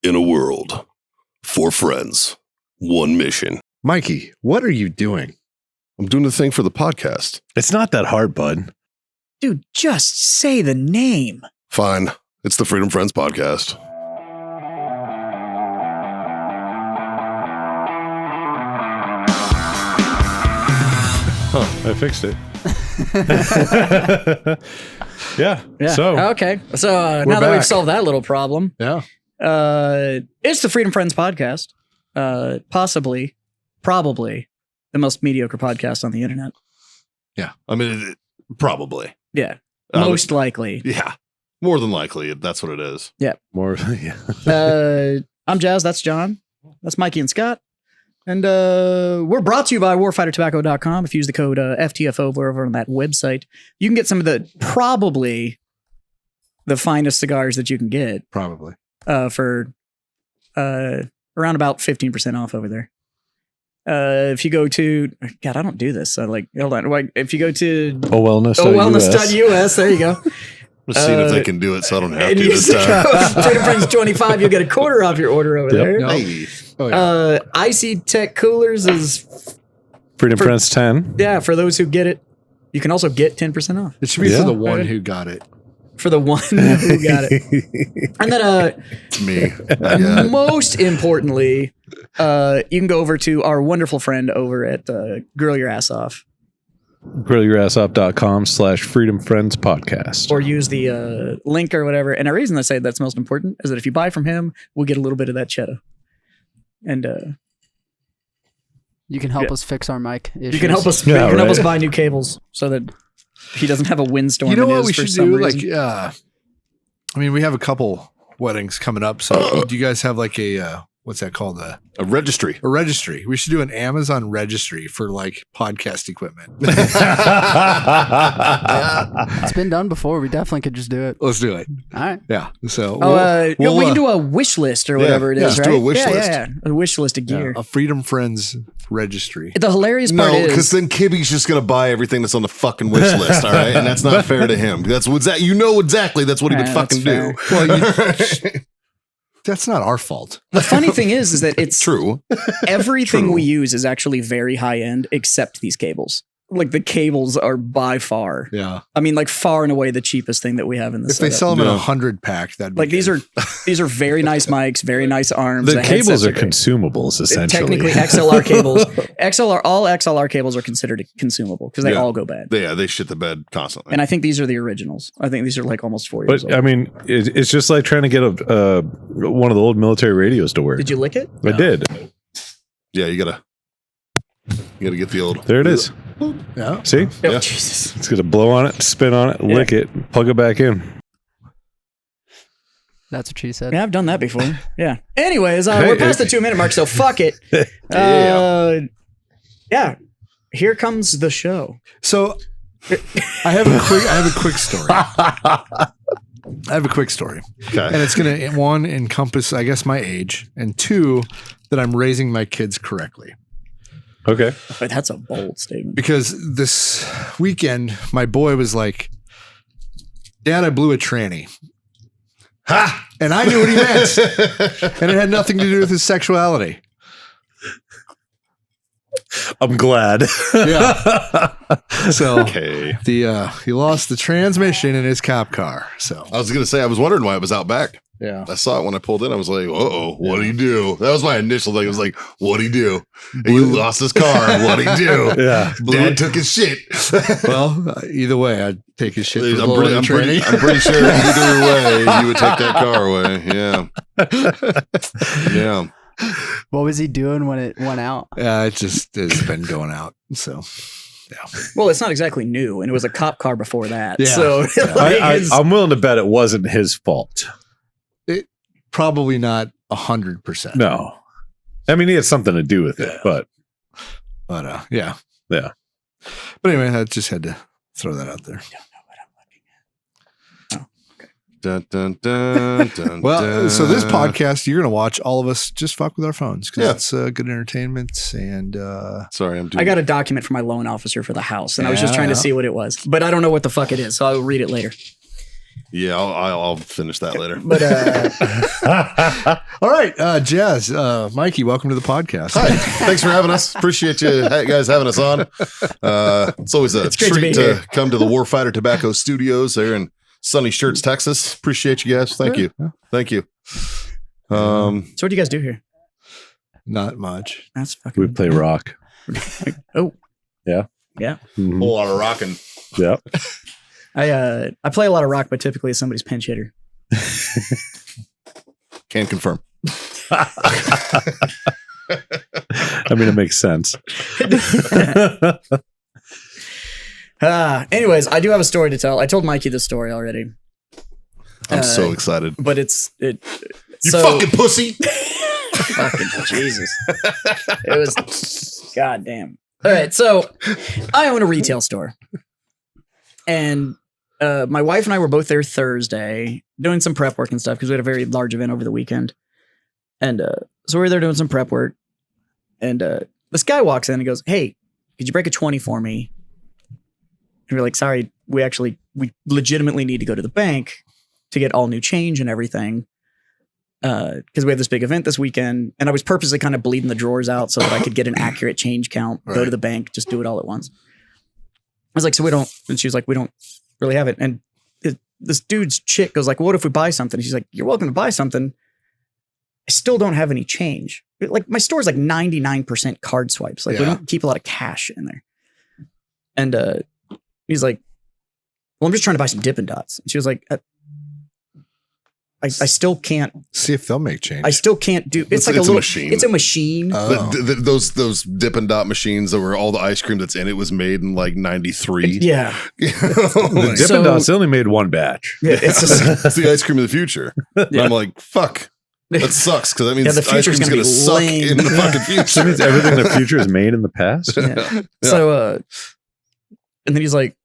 In a world, 4 friends, 1 mission. Mikey, what are you doing? I'm doing the thing for the podcast. It's not that hard, bud. Dude, just say the name. Fine. It's the Freedom Friends podcast. I fixed it. Yeah. So okay. So now that we've solved that little problem, Yeah. it's the Freedom Friends podcast. Probably the most mediocre podcast on the internet. Yeah. I mean, probably. Yeah. Most likely. Yeah. More than likely, that's what it is. more. Yeah. I'm Jazz. That's John. That's Mikey and Scott. And we're brought to you by warfightertobacco.com. If you use the code FTFO over on that website, you can get some of probably the finest cigars that you can get. Probably. For around about 15% off over there. If you go to, God, I don't do this. So hold on. If you go to wellness.us, there you go. I'm seeing if they can do it so I don't have And to you this time. Freedom Friends 25, you'll get a quarter off your order over there. No. Hey. Oh, yeah. Icy Tech Coolers is, Freedom Friends 10. yeah, for those who get it. You can also get 10% off. It should be Yeah. for the one who got it. For the one who got it. And then It's me. I got it. most importantly, you can go over to our wonderful friend over at Grill Your Ass Off. GrillYourAssOff.com/Freedom Friends podcast. Or use the link or whatever. And the reason I say that's most important is that if you buy from him, we'll get a little bit of that cheddar. And you can help us fix our mic issues. you can help us. Yeah, you can help right. us buy new cables so that he doesn't have a windstorm. You know in what his we for should some do? reason. I mean, we have a couple weddings coming up. So do you guys have like a, what's that called? A registry. A registry. We should do an Amazon registry for like podcast equipment. It's been done before. We definitely could just do it. Let's do it. All right. Yeah. So we can do a wish list or whatever it is, just right? do a wish yeah, list. Yeah, a wish list of gear. a Freedom Friends registry. The hilarious part No, because is then Kibby's just going to buy everything that's on the fucking wish list, all right? And that's not fair to him. That's what that you know exactly that's what he would Yeah, fucking that's do. Well, that's not our fault. the funny thing is that it's True. everything True. we use is actually very high end except these cables. Like the cables are by far, Yeah. I mean, like far and away the cheapest thing that we have in the If they setup. sell them in Yeah. 100 pack, that'd be Like these good. are very nice mics, very nice arms. The cables headsets are great. consumables, essentially. Technically, XLR cables. All XLR cables are considered consumable because they Yeah. all go bad. They shit the bed constantly. And I think these are the originals. I think these are like almost 4 years But old. I mean, it's just like trying to get one of the old military radios to work. Did you lick it? I did. Yeah, you gotta get the old. There it is. Yeah. See? Oh, Yeah. Jesus. It's going to blow on it, spin on it, lick it, plug it back in. That's what she said. Yeah, I've done that before. Yeah. Anyways, Hey, we're past the 2-minute mark, so fuck it. Yeah. Here comes the show. So I have a quick story. I have a quick story. Okay. And it's going to, one, encompass, I guess, my age, and two, that I'm raising my kids correctly. Okay. But that's a bold statement. Because this weekend, my boy was like, Dad, I blew a tranny. Ha! And I knew what he meant. And it had nothing to do with his sexuality. I'm glad. Yeah. So Okay. he lost the transmission in his cop car. So I was gonna say I was wondering why it was out back. yeah. I saw it when I pulled in. I was like, "Uh-oh, what'd he do?" That was my initial thing. I was like, "What'd he do?" And he lost his car. What'd he do? Yeah. Dad took his shit. Well, either way, I'd take his shit for I'm blowing a tranny. pretty sure either way you would take that car away. Yeah. Yeah. What was he doing when it went out? It's been going out. So Well, it's not exactly new, and it was a cop car before that. Yeah. So I'm willing to bet it wasn't his fault. it probably not 100%. No. I mean, he had something to do with it, but But yeah. yeah. But anyway, I just had to throw that out there. Dun, dun, dun, dun, Well, so this dun. podcast, you're going to watch all of us just fuck with our phones because Yeah. it's good entertainment. And Sorry, I'm doing. I got a document from my loan officer for the house, and I was just Yeah. trying to see what it was, but I don't know what the fuck it is, so I'll read it later. Yeah, I'll finish that later. But All right, Jazz, Mikey, welcome to the podcast. Hi, thanks for having us. Appreciate you guys having us on. It's always a It's great to treat be to here. come to the Warfighter Tobacco Studios there in sunny Shirts, Texas. Appreciate you guys. Thank you. Thank you. so what do you guys do here? Not much. That's fucking. We play rock. Oh. Yeah. Yeah. Mhm. whole lot of rocking. Yeah. I play a lot of rock, but typically as somebody's pinch hitter. Can confirm. I mean, it makes sense. Anyways, I do have a story to tell. I told Mikey this story already, I'm so excited. but it's You fucking pussy. fucking Jesus. It was goddamn. All right, so I own a retail store, and my wife and I were both there Thursday doing some prep work and stuff because we had a very large event over the weekend, and so we were there doing some prep work, and this guy walks in and goes, "Hey, could you break a 20 for me?" And we're like, "Sorry, we legitimately need to go to the bank to get all new change and everything." Because we have this big event this weekend, and I was purposely kind of bleeding the drawers out so that I could get an accurate change count, go to the bank, just do it all at once. I was like, so we don't, and she was like, we don't really have it. And this dude's chick goes like, well, what if we buy something? She's like, you're welcome to buy something. I still don't have any change. Like my store's like 99% card swipes. Like we don't keep a lot of cash in there. And he's like, well, I'm just trying to buy some Dippin' Dots. And she was like, I still can't See if they'll make change. I still can't do. It's like It's a a little machine. It's a machine. Oh. Those Dippin' Dot machines that were all the ice cream that's in it was made in like 93. Yeah, The Dippin' So- Dots, they only made one batch. yeah. It's just It's the ice cream of the future. And I'm like, fuck. That sucks because that means the ice future's cream's gonna going to be suck lame. in the fucking So future. it means everything in the future is made in the past. yeah. So. And then he's like,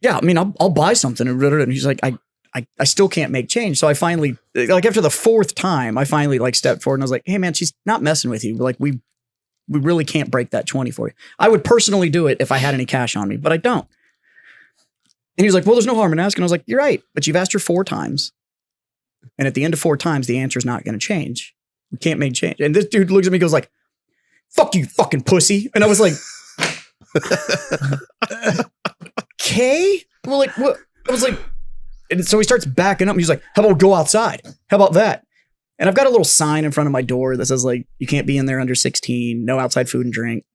"Yeah, I mean, I'll buy something." And he's like, I still can't make change. So I finally, like after the fourth time, I finally like stepped forward and I was like, "Hey man, she's not messing with you. Like we really can't break that 20 for you. I would personally do it if I had any cash on me, but I don't." And he was like, "Well, there's no harm in asking." I was like, "You're right, but you've asked her 4 times. And at the end of 4 times, the answer's not going to change. We can't make change." And this dude looks at me and goes like, "Fuck you, fucking pussy." And I was like, okay. Well, like, what? I was like, and so he starts backing up and he's like, "How about we go outside? How about that?" And I've got a little sign in front of my door that says like, "You can't be in there under 16, no outside food and drink."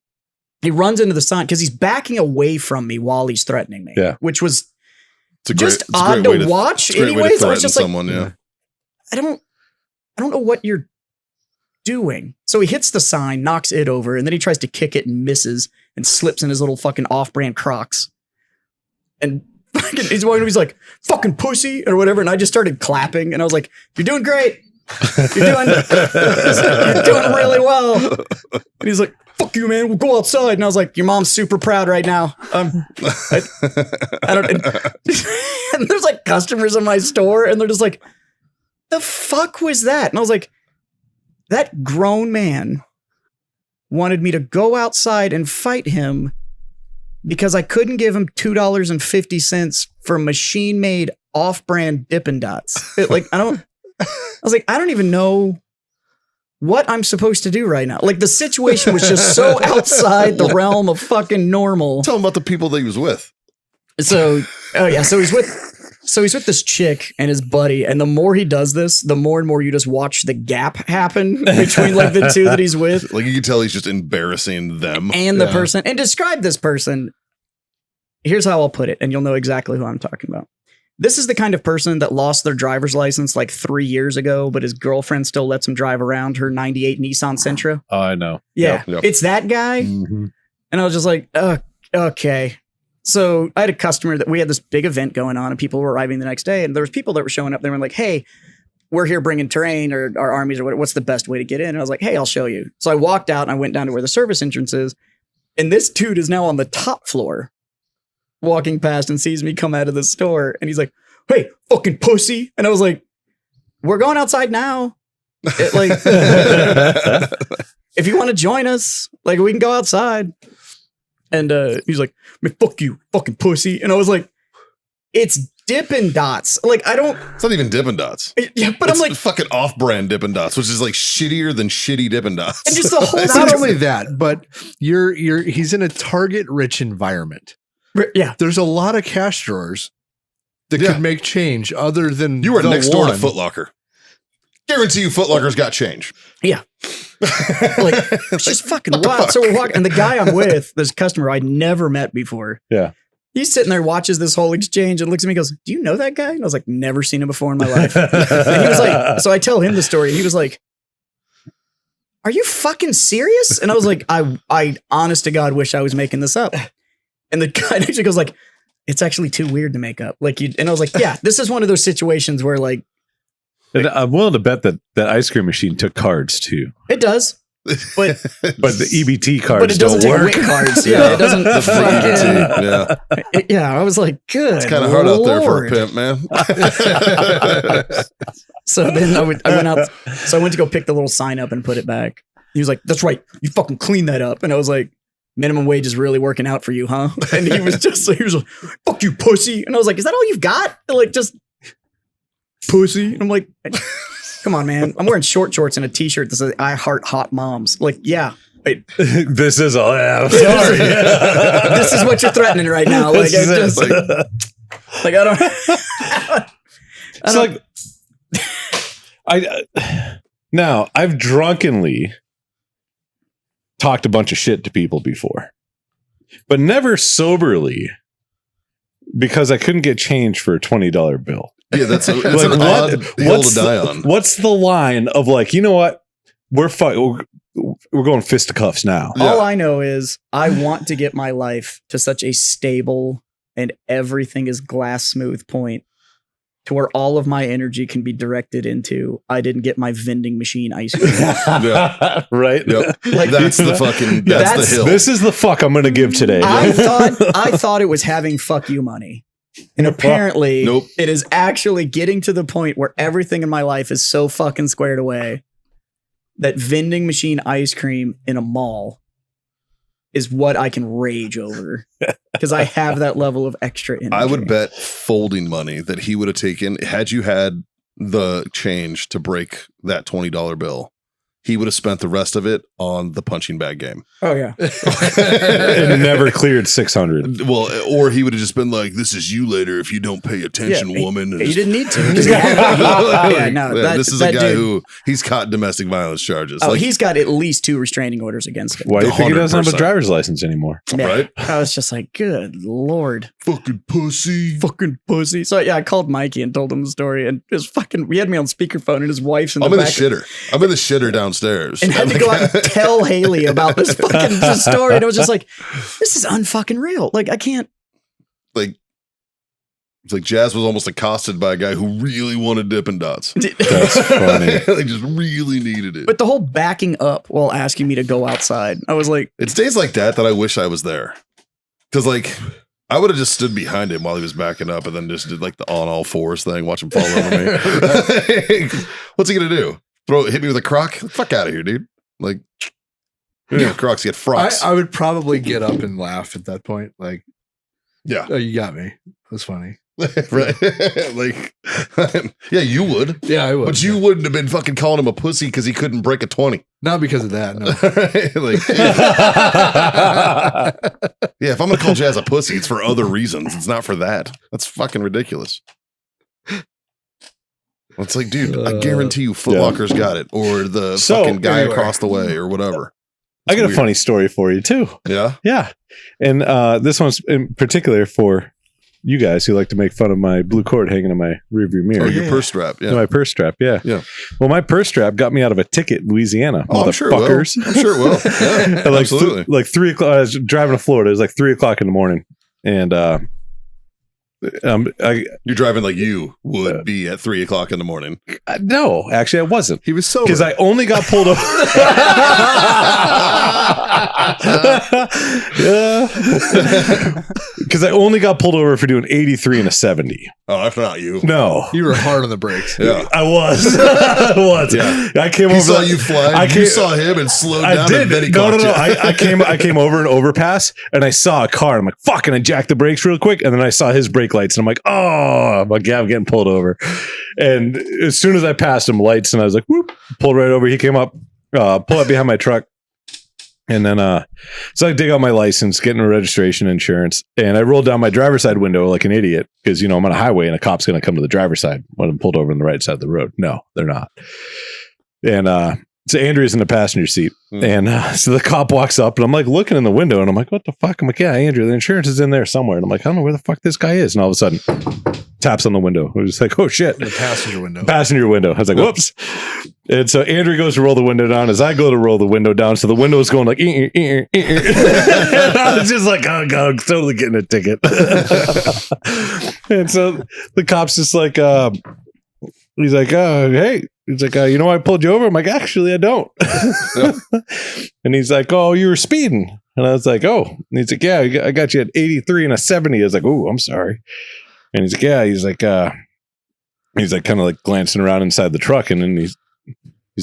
He runs into the sign because he's backing away from me while he's threatening me. Yeah. Which was It's a just it's a odd way to watch. it's a great way to Anyways, I was threaten just like, someone, yeah. I don't know what you're doing. So he hits the sign, knocks it over, and then he tries to kick it and misses and slips in his little fucking off-brand Crocs. And fucking, he's walking, he's like, "Fucking pussy," or whatever. And I just started clapping, and I was like, "You're doing great. You're doing really well." And he's like, "Fuck you, man. We'll go outside." And I was like, "Your mom's super proud right now." I don't. And there's like customers in my store, and they're just like, "The fuck was that?" And I was like, that grown man wanted me to go outside and fight him because I couldn't give him $2.50 for machine-made off-brand Dippin' Dots. I was like, I don't even know what I'm supposed to do right now. Like the situation was just so outside the realm of fucking normal. Tell him about the people that he was with. So he's with this chick and his buddy, and the more he does this, the more and more you just watch the gap happen between like the two that he's with Like you can tell he's just embarrassing them. and the person. And describe this person. Here's how I'll put it, and you'll know exactly who I'm talking about. This is the kind of person that lost their driver's license like 3 years ago, but his girlfriend still lets him drive around her 98 Nissan Sentra. Oh, I know. Yeah, Yep. It's that guy. Mhm. And I was just like, okay. So I had a customer that we had this big event going on and people were arriving the next day. And there was people that were showing up. They were like, "Hey, we're here bringing terrain or our armies or what's the best way to get in?" And I was like, "Hey, I'll show you." So I walked out and I went down to where the service entrance is. And this dude is now on the top floor walking past and sees me come out of the store. And he's like, "Hey, fucking pussy." And I was like, "We're going outside now. If you want to join us, like we can go outside." And he's like, "Man, fuck you, fucking pussy." And I was like, it's Dippin' Dots. Like, I don't. It's not even Dippin' Dots. Yeah, but It's I'm like, fucking off-brand Dippin' Dots, which is like shittier than shitty Dippin' Dots. and just the whole Not only that, but he's in a Target-rich environment. yeah. There's a lot of cash drawers that Yeah. could make change other than You were the next door to one. Foot Locker. Guarantee you Foot Locker's got change. Yeah. Like, it's just fucking wild. So we're walking, and the guy I'm with, this customer I'd never met before. Yeah. He's sitting there, watches this whole exchange, and looks at me and goes, "Do you know that guy?" And I was like, "Never seen him before in my life." And he was like, so I tell him the story, and he was like, "Are you fucking serious?" And I was like, I honest to God wish I was making this up. And the guy actually goes like, "It's actually too weird to make up." Like you, and I was like, "Yeah, this is one of those situations where like And I'm willing to bet that ice cream machine took cards too, it does, but but the EBT but cards it doesn't don't take work. win cards. Yeah, it doesn't. The fucking, EBT, yeah. yeah, I was like, good. It's kind of hard out there for a Lord. pimp, man. So then I went out. So I went to go pick the little sign up and put it back. He was like, "That's right, you fucking clean that up." And I was like, "Minimum wage is really working out for you, huh?" And he was like, "Fuck you, pussy." And I was like, "Is that all you've got? Like just pussy?" And I'm like, "Come on, man. I'm wearing short shorts and a t-shirt that says I heart hot moms." Like, yeah. Wait, This is all. Yeah, I'm sorry. this is what you're threatening right now. Like, This I is just, it. like I don't. It's like now I've drunkenly talked a bunch of shit to people before, but never soberly because I couldn't get change for a $20 bill. Yeah, that's an Like, odd hill to die on. What's the line of like, you know what? We're going fisticuffs now. Yeah. All I know is I want to get my life to such a stable and everything is glass smooth point to where all of my energy can be directed into I didn't get my vending machine ice cream. Yeah. Right? Yep. Like, That's the fucking, that's the hill. This is the fuck I'm going to give today. I thought it was having fuck you money. And apparently Nope. it is actually getting to the point where everything in my life is so fucking squared away that vending machine ice cream in a mall is what I can rage over because I have that level of extra energy. I would bet folding money that he would have taken, had you had the change to break that $20 bill, he would have spent the rest of it on the punching bag game. Oh yeah. It never cleared 600. Well, or he would have just been like, "This is you later if you don't pay attention, Yeah, woman." And You just- didn't need to. Yeah, no, Yeah, that- this is that a guy dude- who he's caught domestic violence charges. Oh, Like, he's got at least 2 restraining orders against him. Why do you think he doesn't have a 100%. driver's license anymore? Yeah. right? I was just like, good Lord. Fucking pussy. Fucking pussy. So yeah, I called Mikey and told him the story and just fucking, we had me on speakerphone and his wife's in the I'm in the back. shitter. I'm in the shitter downstairs. And had to go out and tell Haley about this fucking story. And it was just like, this is unfucking real. Like, I can't. Like, it's like Jazz was almost accosted by a guy who really wanted Dippin' Dots. That's funny. Like, just really needed it. But the whole backing up while asking me to go outside, I was like, It's days like that I wish I was there. Because, like, I would have just stood behind him while he was backing up and then just did, like, the on all fours thing, watch him fall over me. What's he going to do? Hit me with a crock? Fuck out of here, dude. Like, Crocs get frocks. I would probably get up and laugh at that point. Like, Yeah. oh, you got me. That's funny. Right. Like, yeah, you would. Yeah, I would. But you wouldn't have been fucking calling him a pussy because he couldn't break a 20. Not because of that. No. Like, yeah, if I'm going to call Jazz a pussy, it's for other reasons. It's not for that. That's fucking ridiculous. It's like, dude, I guarantee you Foot Locker's got it. Or the So, fucking guy anyway. across the way or whatever. I got It's a funny story for you too. weird. Yeah? Yeah. And this one's in particular for you guys who like to make fun of my blue cord hanging in my rearview mirror. Oh, your purse strap. Yeah. My purse strap, yeah. Yeah. Well, my purse strap got me out of a ticket in Louisiana. Oh, I'm sure it will. motherfuckers. I'm sure it will. Yeah, At like absolutely. like 3 o'clock. I was driving to Florida. It was like 3 o'clock in the morning, and You're driving like you would be at 3 o'clock in the morning. no, actually, I wasn't. He was sober. Because I only got pulled over. Because I only got pulled over for doing 83 and a 70. Oh, that's not you. No, you were hard on the brakes. Yeah. I was. I was. Yeah. I came He over. saw you fly. I You came- saw him and slowed I down. did. And then he No. caught you. I came over an overpass and I saw a car. And I'm like, fuck. And I jacked the brakes real quick. And then I saw his brake brake lights, and I'm like, oh, I'm like, yeah, I'm getting pulled over. And as soon as I passed him lights, and I was like, whoop, pulled right over. He came up, pulled up behind my truck. And then, so I dig out my license, getting a registration insurance, and I rolled down my driver's side window like an idiot because, you know, I'm on a highway and a cop's going to come to the driver's side when I'm pulled over on the right side of the road. No, they're not. And so Andrew's in the passenger seat. And so the cop walks up, and I'm like looking in the window, and I'm like, what the fuck? I'm like, yeah, Andrew, the insurance is in there somewhere. And I'm like, I don't know where the fuck this guy is. And all of a sudden, taps on the window. I was just like, oh shit. The passenger window. Passenger window. I was like, whoops. And so Andrew goes to roll the window down as I go to roll the window down. So the window is going like, and I was just like, oh God, I'm totally getting a ticket. And so the cop's just like, he's like, hey. He's like, you know why I pulled you over? I'm like, actually, I don't. And he's like, oh, you were speeding. And I was like, oh. And he's like, yeah, I got you at 83 and a 70. I was like, oh, I'm sorry. And he's like, yeah. He's like kind of like glancing around inside the truck. And then he's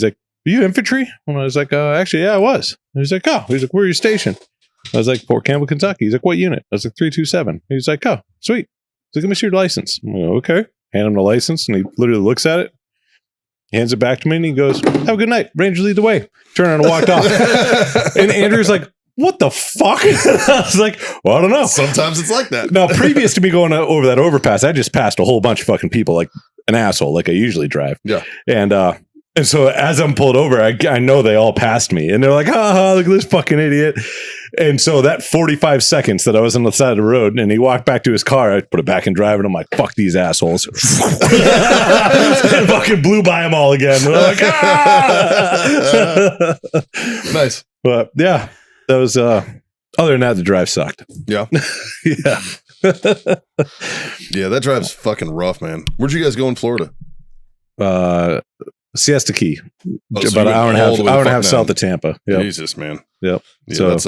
like, are you infantry? And I was like, actually, yeah, I was. And he's like, oh. He's like, where are you stationed? I was like, Fort Campbell, Kentucky. He's like, what unit? I was like, 327. He's like, oh, sweet. He's like, give me your license. I'm like, okay. Hand him the license, and he literally looks at it. He hands it back to me, and he goes, have a good night. Ranger, lead the way. Turned around and walked off. And Andrew's like, what the fuck? I was like, well, I don't know. Sometimes it's like that. Now, previous to me going over that overpass, I just passed a whole bunch of fucking people like an asshole, like I usually drive. Yeah. And so as I'm pulled over, I know they all passed me. And they're like, look at this fucking idiot. And so that 45 seconds that I was on the side of the road and he walked back to his car, I put it back in drive and I'm like, fuck these assholes. And fucking blew by them all again. And I'm like, Nice. But yeah, that was, other than that, the drive sucked. Yeah. Yeah. Yeah, that drive's fucking rough, man. Where'd you guys go in Florida? Siesta Key, Oh, so about you an hour and went all the way a the half fuck south down. of Tampa. Yep. Jesus, man. Yep. Yeah, So that's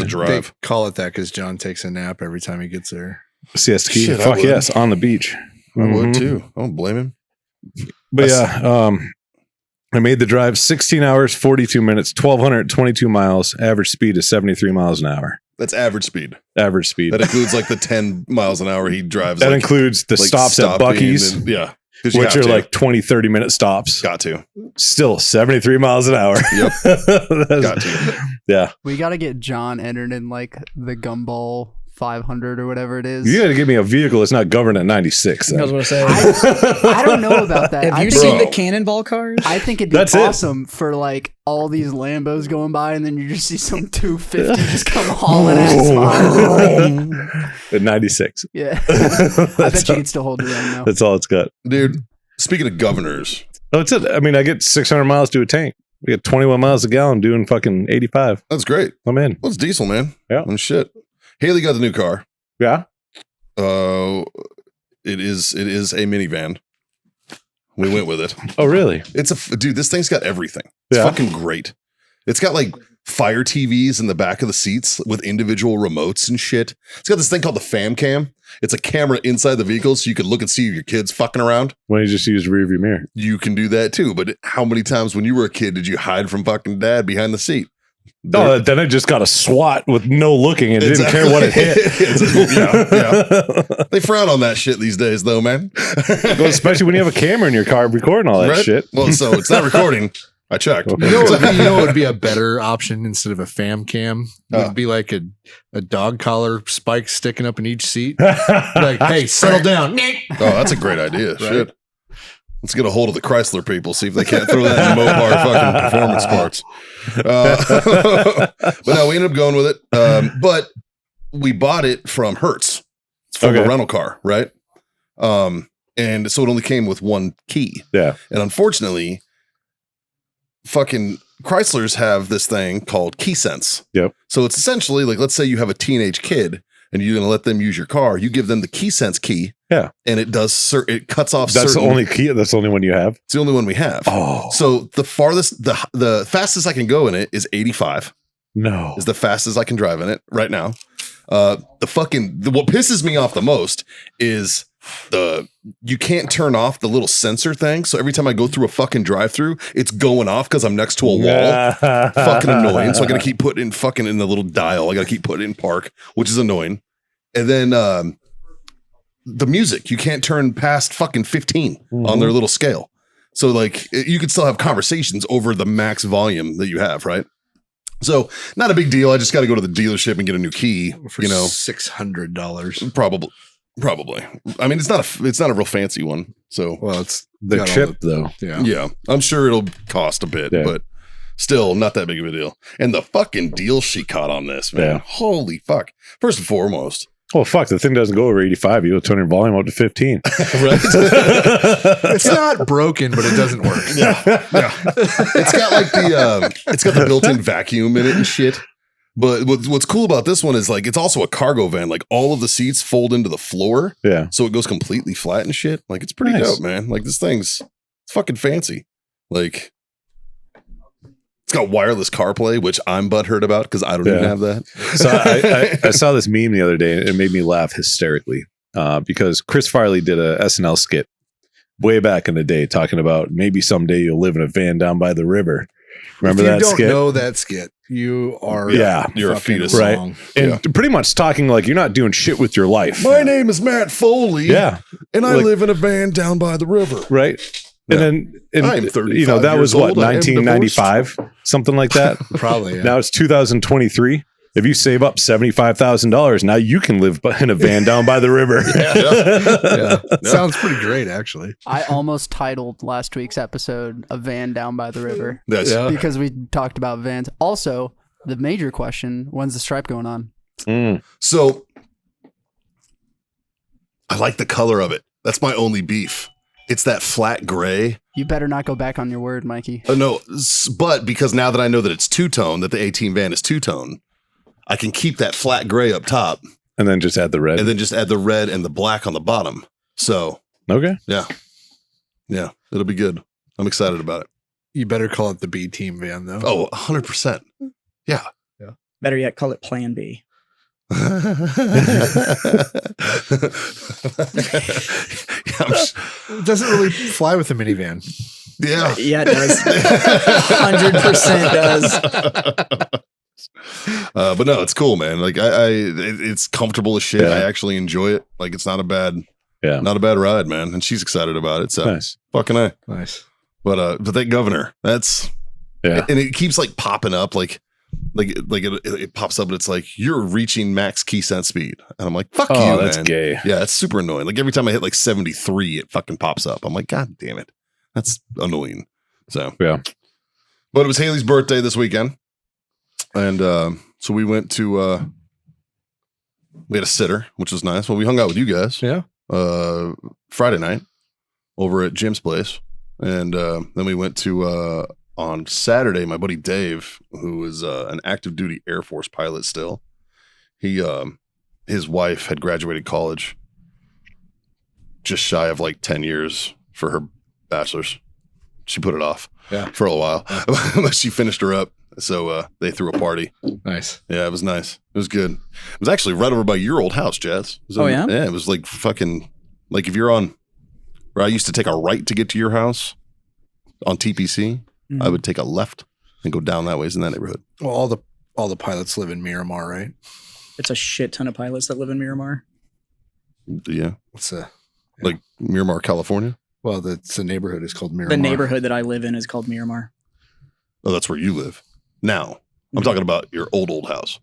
a drive. They call it that because John takes a nap every time he gets there. Siesta Key. Shit, I Fuck would. yes, on the beach. I would Mhm. too. I don't blame him. But That's- yeah, I made the drive 16 hours, 42 minutes, 1,222 miles. Average speed is 73 miles an hour. That's average speed. Average speed. That includes like the 10 miles an hour he drives. That like, includes the like stops at stopping Buc-ee's, and- yeah. 'Cause you which have are to. like 20, 30-minute stops. Got to. Still 73 miles an hour. Yep. That's- Got to. Yeah. We got to get John entered in like the Gumball 500 or whatever it is. You got to give me a vehicle that's not governed at 96. I was Then. going to say. I don't know about that. Have you think- seen Bro. the Cannonball cars? I think it'd be That's it. awesome for like all these Lambos going by, and then you just see some 250 just come hauling ass by. At 96. Yeah, I bet That's, you could still hold your own now. that's all it's got. Dude, speaking of governors, Oh, it's it. I mean, I get 600 miles to a tank. We get 21 miles a gallon doing fucking 85. that's great. I'm in. Well, it's diesel, man. Yeah. And shit. Haley got the new car. Yeah. It is a minivan. We went with it. Oh, really? Dude, this thing's got everything. It's Yeah. fucking great. It's got like Fire TVs in the back of the seats with individual remotes and shit. It's got this thing called the Fam Cam. It's a camera inside the vehicle so you can look and see your kids fucking around. When you just use rearview mirror. You can do that too. But how many times when you were a kid did you hide from fucking dad behind the seat? No, then I just got a SWAT with no looking and didn't care what it hit. Yeah. They frown on that shit these days, though, man. Well, especially when you have a camera in your car recording all that Right? shit. Well, so it's not recording. I checked. Okay. You know what would be a better option instead of a fam cam? Would be like a dog collar spike sticking up in each seat. Like, hey, settle down. Oh, that's a great idea. Shit. Let's get a hold of the Chrysler people, see if they can't throw that in Mopar fucking performance parts. But no, we ended up going with it. But we bought it from Hertz. It's from a Okay. rental car, right? And so it only came with one key. Yeah. And unfortunately, fucking Chryslers have this thing called key sense. Yep. So it's essentially like, let's say you have a teenage kid and you're going to let them use your car. You give them the key sense key. Yeah. And it does, it cuts off That's certain. the only key. That's the only one you have. It's the only one we have. Oh, So the farthest, the fastest I can go in it is 85. no. Is the fastest I can drive in it right now. What pisses me off the most is you can't turn off the little sensor thing. So every time I go through a fucking drive-through, it's going off because I'm next to a wall. Fucking annoying. So I gotta keep putting in the little dial. I gotta keep putting it in park, which is annoying. And then the music. You can't turn past fucking 15 on their little scale. So like you could still have conversations over the max volume that you have, right? So not a big deal. I just got to go to the dealership and get a new key. For $600. Probably. I mean, it's not a real fancy one. So Well, it's The got all chip, though. yeah, I'm sure it'll cost a bit, but still not that big of a deal. And the fucking deal she caught on this, man. Yeah. Holy fuck. First and foremost. Oh, fuck. The thing doesn't go over 85. You'll turn your volume up to 15. Right? It's not broken, but it doesn't work. Yeah. It's got like it's got the built-in vacuum in it and shit. But what's cool about this one is like it's also a cargo van. Like all of the seats fold into the floor. Yeah. So it goes completely flat and shit. Like it's pretty Nice. dope, man. Like this thing's it's fucking fancy. Like it's got wireless CarPlay, which I'm butthurt about because I don't even have that. So I saw this meme the other day and it made me laugh hysterically because Chris Farley did a SNL skit way back in the day talking about maybe someday you'll live in a van down by the river. Remember that skit? If you don't know that skit, you are You're a fucking fetus. Right. wrong. And pretty much talking like you're not doing shit with your life. My name is Matt Foley. Yeah. And I Like- live in a van down by the river. Right. Yeah. And then, I'm 35 you know, that was years what, old. I am 1995, something like that. Probably. Yeah. Now it's 2023. If you save up $75,000, now you can live in a van down by the river. Yeah. Sounds pretty great, actually. I almost titled last week's episode "A Van Down by the River" That's because we talked about vans. Also, the major question: when's the stripe going on? Mm. so I like the color of it. That's my only beef. It's that flat gray. You better not go back on your word, Mikey. Oh no, but because now that I know that it's two-tone, that the 18 van is two-tone, I can keep that flat gray up top And then just add the red. and then just add the red and the black on the bottom. So Okay. yeah, it'll be good. I'm excited about it. You better call it the B team van, though. Oh, 100%. Yeah. Better yet, call it Plan B. It doesn't really fly with a minivan. Yeah. Yeah, it does. 100% does. But no, it's cool, man. Like it's comfortable as shit. Yeah. I actually enjoy it. Like it's not a bad Yeah. ride, man. And she's excited about it. So Nice. fucking A. Nice. But that governor, that's Yeah. and it keeps like popping up like it pops up and it's like you're reaching max key sense speed. And I'm like, fuck you, Oh, that's man. gay. Yeah, it's super annoying. Like every time I hit like 73, it fucking pops up. I'm like, God damn it. That's annoying. So Yeah. But it was Haley's birthday this weekend. And so we went to we had a sitter, which was nice. Well, we hung out with you guys. Yeah. Friday night over at Jim's place. And then we went to on Saturday, my buddy Dave, who is an active duty Air Force pilot still. He his wife had graduated college just shy of like 10 years for her bachelor's. She put it off for a while, but she finished her up. So they threw a party. Nice. Yeah, it was nice. It was good. It was actually right over by your old house, Jazz. It was Oh, yeah? Yeah, it was like fucking, like if you're on, where I used to take a right to get to your house on TPC, I would take a left and go down that ways in that neighborhood. Well, all the pilots live in Miramar, right? It's a shit ton of pilots that live in Miramar. Yeah. What's the Like Miramar, California. well? The neighborhood is called Miramar. The neighborhood that I live in is called Miramar. Oh, that's where you live. Now, I'm talking about your old house.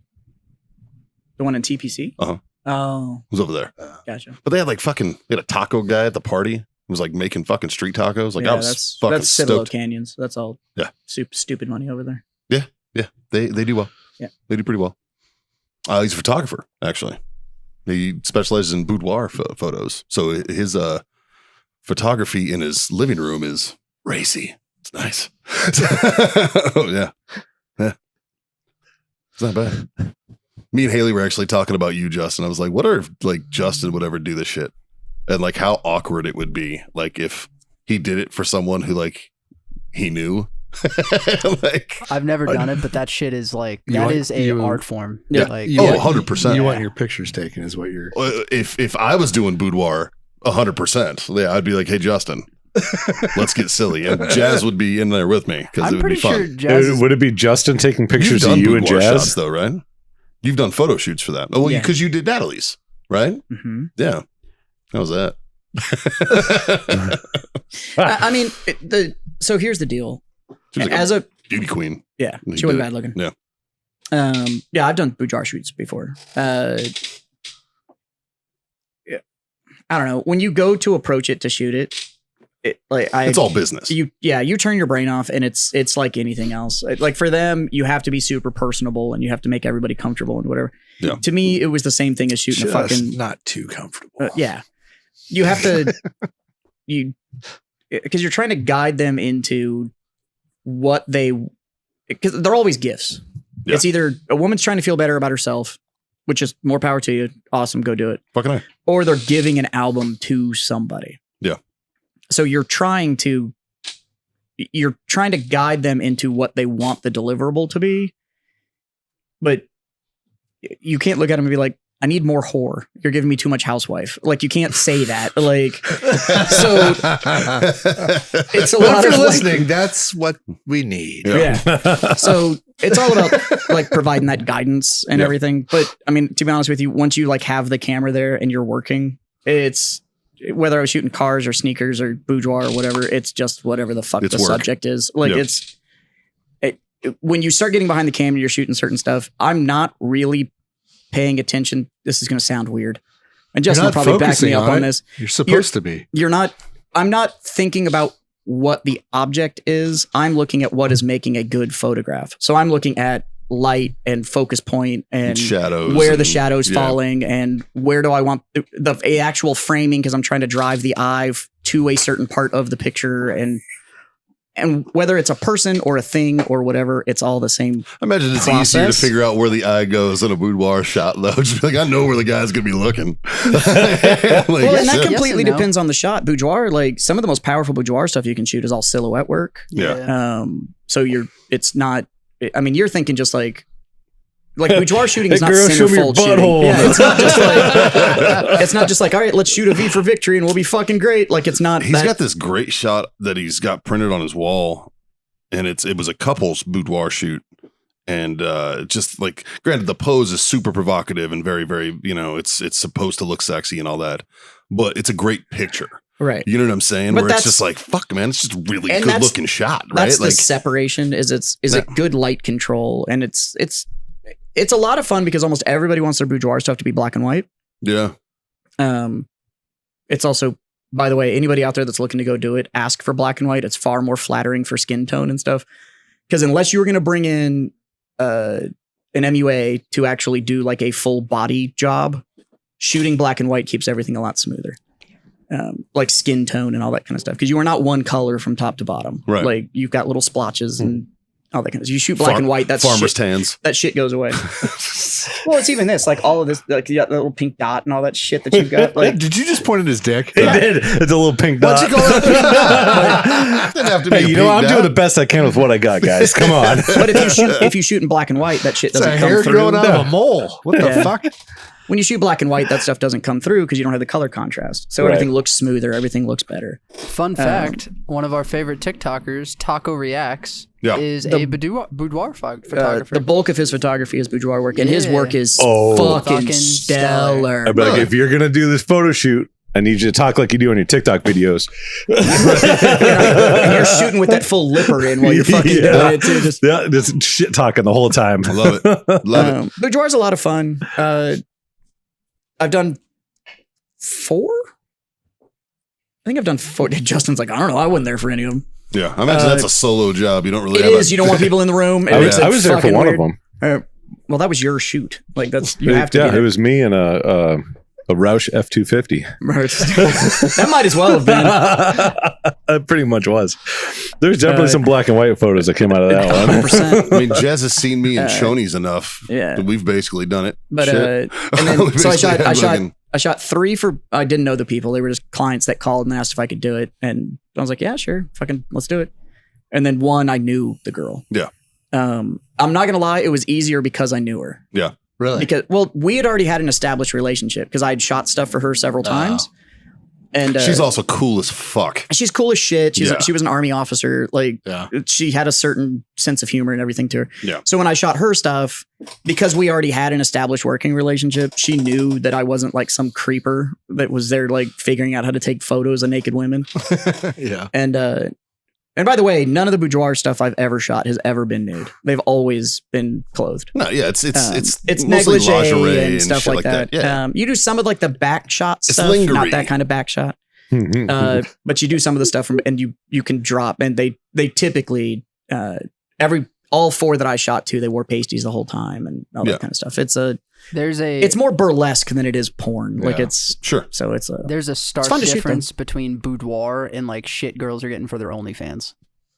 The one in TPC? Uh-huh. Oh, It was over there. gotcha. But they had like fucking, they had a taco guy at the party. He was like making fucking street tacos. Like I was fucking that's Cibolo stoked. Canyons. That's all. Yeah. Stupid money over there. Yeah, they do well. Yeah. They do pretty well. He's a photographer, actually. He specializes in boudoir photos. So his photography in his living room is racy. It's nice. Oh, yeah. It's not bad. Me and Haley were actually talking about you, Justin. I was like, what if like Justin would ever do this shit? And like how awkward it would be like if he did it for someone who like he knew. Like I've never done it, but that shit is like You that want- is a you- art form. Yeah. Like You Oh, want- 100%. You want your pictures taken, is what you're. if I was doing boudoir 100%, yeah, I'd be like, hey, Justin, let's get silly. And Jazz would be in there with me because I'm it would pretty be fun. sure Jazz is, Would it be Justin taking pictures You've of done you and boudoir Jazz? shots, though, right? You've done photo shoots for that. Oh, well, Yeah. because you did Natalie's, right? Mm-hmm. Yeah. How's that? I mean, so here's the deal. She was like As a beauty queen. yeah, He she wasn't did it. bad looking. Yeah. Yeah, I've done boudoir shoots before. Yeah, I don't know. When you go to approach it to shoot it, It's all business. you turn your brain off, and it's like anything else. Like for them, you have to be super personable, and you have to make everybody comfortable and whatever. Yeah. To me, it was the same thing as shooting Just a fucking. not too comfortable. Yeah, you have to because you're trying to guide them into what because they're always gifts. Yeah. It's either a woman's trying to feel better about herself, which is more power to you. Awesome, go do it. Fucking A. Or they're giving an album to somebody. Yeah. So you're trying to guide them into what they want the deliverable to be, but you can't look at them and be like, I need more whore. You're giving me too much housewife. Like, you can't say that. Like, so it's a Well, lot if of you're like, listening, that's what we need. Yeah. So it's all about like providing that guidance and Yeah. everything. But I mean, to be honest with you, once you like have the camera there and you're working, it's whether I was shooting cars or sneakers or boudoir or whatever, it's just whatever the fuck It's the work. subject is. Like Yeah. when you start getting behind the camera, you're shooting certain stuff. I'm not really paying attention. This is going to sound weird. And Justin will not probably back me focusing up on on it. this. You're supposed to be. I'm not thinking about what the object is. I'm looking at what is making a good photograph. So I'm looking at light and focus point and shadows. where the and- shadow's yeah. falling. falling and where do I want the actual framing, because I'm trying to drive the eye to a certain part of the picture, and whether it's a person or a thing or whatever, it's all the same. I imagine it's easier to process. figure out where the eye goes in a boudoir shot, though. Just be like, I know where the guy's going to be looking. Like, Well, and that shit. completely Yes and no. depends on the shot. Boudoir, like some of the most powerful boudoir stuff you can shoot is all silhouette work. Yeah. So it's not. I mean, you're thinking just like boudoir shooting is Hey, not girl, show me your centerfold shooting. butthole. Yeah, it's not just like all right, let's shoot a V for victory and we'll be fucking great. Like it's not. He's that, got this great shot that he's got printed on his wall, and it was a couple's boudoir shoot. And just like, granted, the pose is super provocative and very, very, it's supposed to look sexy and all that, but it's a great picture. right. You know what I'm saying? But Where it's that's- just like, fuck, man, it's just a really And good that's- looking shot, right? That's the Like, separation. Is it good light control, and it's a lot of fun because almost everybody wants their boudoir stuff to be black and white. yeah, It's also, by the way, anybody out there that's looking to go do it, ask for black and white. It's far more flattering for skin tone and stuff. Because unless you were going to bring in an MUA to actually do like a full body job, shooting black and white keeps everything a lot smoother. Like skin tone and all that kind of stuff. Because you are not one color from top to bottom. Right. Like you've got little splotches and all that kind of stuff. You shoot black and white, that's farmer's shit. tans. That shit goes away. Well, it's even this, like all of this, like you got the little pink dot and all that shit that you've got. Like, Did you just point at his dick? He did. It's a little pink dot. What'd you call it? Didn't have to be Hey, a you know, pink I'm dot. doing the best I can with what I got, guys. Come on. but if you shoot in black and white, that shit It's a doesn't come hair through. growing out of a mole. What the Yeah. fuck? When you shoot black and white, that stuff doesn't come through because you don't have the color contrast. So Right. everything looks smoother. Everything looks better. Fun fact: one of our favorite TikTokers, Taco Reacts, Yeah. is a boudoir photographer. The bulk of his photography is boudoir work, and his Yeah. work is Oh. fucking Fucking stellar. I'd be like, Really? if you're gonna do this photo shoot, I need you to talk like you do on your TikTok videos. And you're shooting with that full lipper in while you're fucking doing it too. Just, Yeah, just shit talking the whole time. I love it. Love it. boudoir's a lot of fun. I've done 4. I think I've done 4. Justin's like, I don't know. I wasn't there for any of them. Yeah. I imagine that's a solo job. You don't really It have is. You don't want people in the room. It I makes was, it I was there for fucking one weird. of them. Well, that was your shoot. Like that's you have to. Yeah, be it there. was me and a Roush F250. That might as well have been. It pretty much was. There's definitely some black and white photos that came out of that one. 100%. I mean, Jez has seen me in Shoney's enough. yeah. that we've basically done it. But Shit. and then We so basically had fucking- I shot 3 for. I didn't know the people. They were just clients that called and asked if I could do it, and I was like, yeah, sure, fucking, let's do it. And then 1, I knew the girl. Yeah. I'm not gonna lie, it was easier because I knew her. Yeah. Really? Because we had already had an established relationship because I had shot stuff for her several times. And She's also cool as fuck. she's cool as shit. Yeah. She was an army officer. Like Yeah. she had a certain sense of humor and everything to her. Yeah. So when I shot her stuff, because we already had an established working relationship, she knew that I wasn't like some creeper that was there like figuring out how to take photos of naked women. Yeah. And by the way, none of the boudoir stuff I've ever shot has ever been nude. They've always been clothed. No, yeah, it's mostly negligee lingerie and stuff shit like that. Yeah. You do some of like the back shot It's stuff, lingerie. not that kind of back shot. But you do some of the stuff and you can drop, and they typically all 4 that I shot to, they wore pasties the whole time and all that kind of stuff. It's more burlesque than it is porn. Like it's Sure. So it's There's a stark fun to shoot difference between boudoir and like shit girls are getting for their OnlyFans.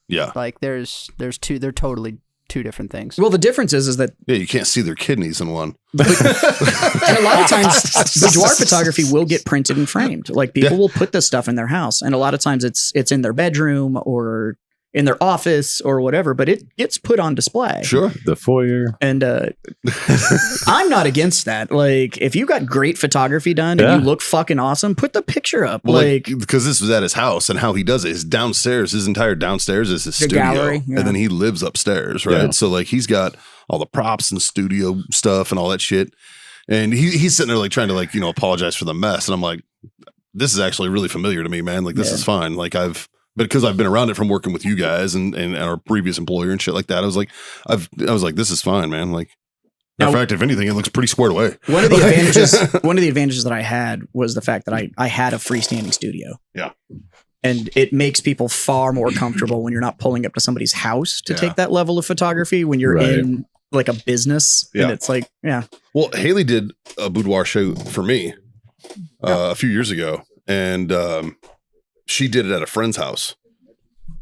Yeah. Like there's two. They're totally two different things. well, the difference is that Yeah, you can't see their kidneys in one. and a lot of times boudoir photography will get printed and framed. Like people will put this stuff in their house, and a lot of times it's in their bedroom or in their office or whatever, but it gets put on display. Sure. The foyer. And I'm not against that. Like, if you got great photography done and you look fucking awesome, put the picture up. Well, like, because this was at his house, and how he does it is downstairs. His entire downstairs is his The studio, gallery, yeah. and then he lives upstairs, right? Yeah. So like he's got all the props and studio stuff and all that shit, and he's sitting there like trying to like apologize for the mess, and I'm like, this is actually really familiar to me, man. Like this is fine. Like because I've been around it from working with you guys and our previous employer and shit like that. I was like, this is fine, man. Like, in fact, if anything, it looks pretty squared away. one of the advantages that I had was the fact that I had a freestanding studio. Yeah. And it makes people far more comfortable when you're not pulling up to somebody's house to take that level of photography when you're in like a business. Yeah. And it's like, Well, Haley did a boudoir show for me a few years ago, and she did it at a friend's house,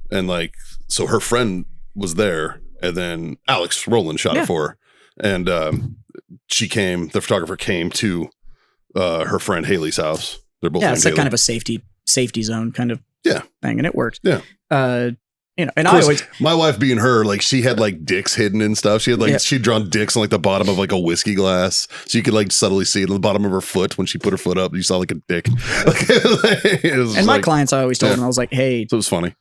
and like so her friend was there, and then Alex Rowland shot it for her, and the photographer came to her friend Haley's house. They're both it's like Haley. kind of a safety zone kind of thing, and it worked. Yeah. And Of I course, always my wife being her, like she had like dicks hidden and stuff. She had like she'd drawn dicks on like the bottom of like a whiskey glass, so you could like subtly see it on the bottom of her foot when she put her foot up. You saw like a dick. And my clients, I always told them, I was like, hey, so it was funny.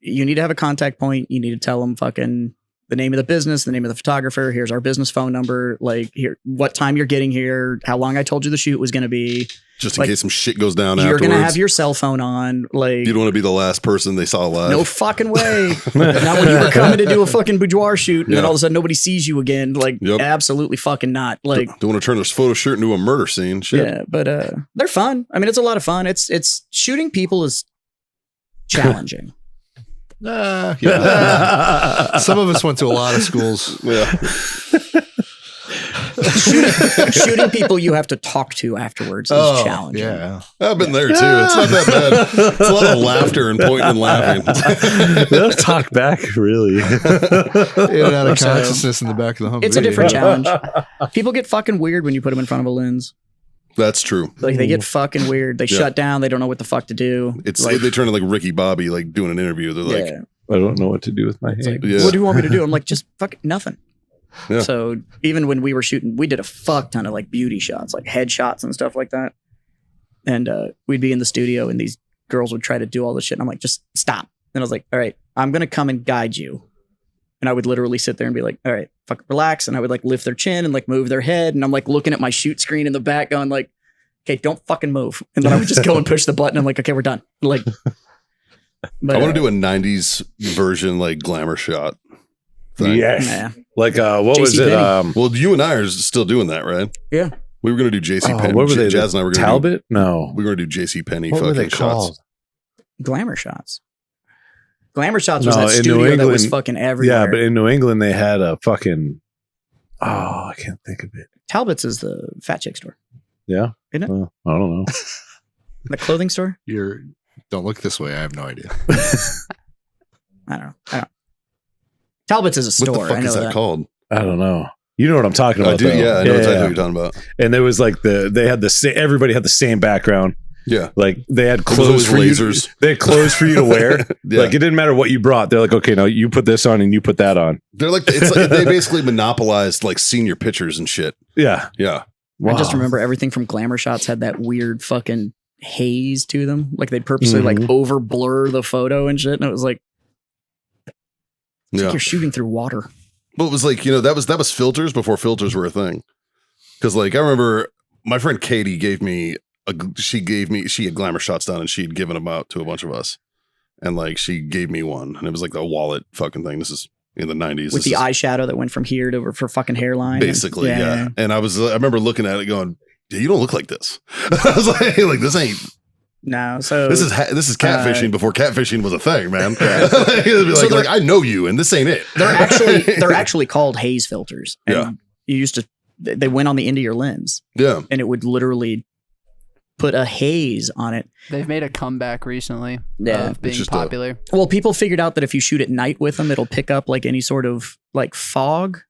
You need to have a contact point. You need to tell them fucking the name of the business, the name of the photographer. Here's our business phone number. Like here, what time you're getting here, how long I told you the shoot was going to be. Just in case some shit goes down You're afterwards. going to have your cell phone on. Like, you don't want to be the last person they saw live. no fucking way. Not when you were coming to do a fucking boudoir shoot and then all of a sudden nobody sees you again. Like, absolutely fucking not. Like, don't want to turn this photo shoot into a murder scene. Shit. Yeah, but they're fun. I mean, it's a lot of fun. It's shooting people is challenging. Yeah. Some of us went to a lot of schools. Yeah. Shooting people you have to talk to afterwards is challenging. Yeah. I've been there too. It's not that bad. It's a lot of laughter and pointing and laughing. They'll talk back, really. In and out of consciousness in the back of the Humvee. It's a different challenge. People get fucking weird when you put them in front of a lens. That's true. Like they get fucking weird. They shut down. They don't know what the fuck to do. It's like, they turn into like Ricky Bobby, like doing an interview. They're like, I don't know what to do with my hand. what do you want me to do? I'm like, just fuck nothing. Yeah. So even when we were shooting, we did a fuck ton of like beauty shots, like headshots and stuff like that. And we'd be in the studio and these girls would try to do all this shit. And I'm like, just stop. And I was like, all right, I'm going to come and guide you. And I would literally sit there and be like, all right, fuck, relax. And I would like lift their chin and like move their head. And I'm like looking at my shoot screen in the back going like, okay, don't fucking move. And then I would just go and push the button. I'm like, okay, we're done. Like, but, I want to do a 90s version, like glamour shot thing. Yes. Yeah. Like, what was it? Well, you and I are still doing that, right? Yeah. We were going to do JC Penney. what were they? Jazz and I were going to Talbot? No. we were going to do JC Penney What were fucking they shots. called? Glamour shots. Glamour shots was No, that in studio New that was England- fucking everywhere. Yeah, but in New England, they had a fucking. Oh, I can't think of it. Talbot's is the fat chick store. Yeah. Isn't it? I don't know. The clothing store? Don't look this way. I have no idea. I don't know. Talbot's is a What store. the fuck I know is that called? I don't know. You know what I'm talking about? I do. though. Yeah, I know exactly what you're talking about. And there was like they had the same. Everybody had the same background. Yeah. Like they had was clothes for always you. lasers. They had clothes for you to wear. Yeah. Like it didn't matter what you brought. They're like, okay, now you put this on and you put that on. They're like, it's like they basically monopolized like senior pictures and shit. Yeah. Yeah. I just remember everything from Glamour Shots had that weird fucking haze to them. Like they'd purposely like over blur the photo and shit. And it was like, it's like you're shooting through water. Well, it was like, that was filters before filters were a thing. Because like, I remember my friend Katie she had glamour shots done and she'd given them out to a bunch of us. And like, she gave me one and it was like the wallet fucking thing. This is in the 90s. With the eyeshadow that went from here to for fucking hairline. Basically, yeah. And I remember looking at it going, you don't look like this. I was like, this ain't. No, so this is catfishing before catfishing was a thing, man. Like, I know you, and this ain't it. They're actually called haze filters. And you they went on the end of your lens. Yeah, and it would literally put a haze on it. They've made a comeback recently of being popular. Well, people figured out that if you shoot at night with them, it'll pick up like any sort of like fog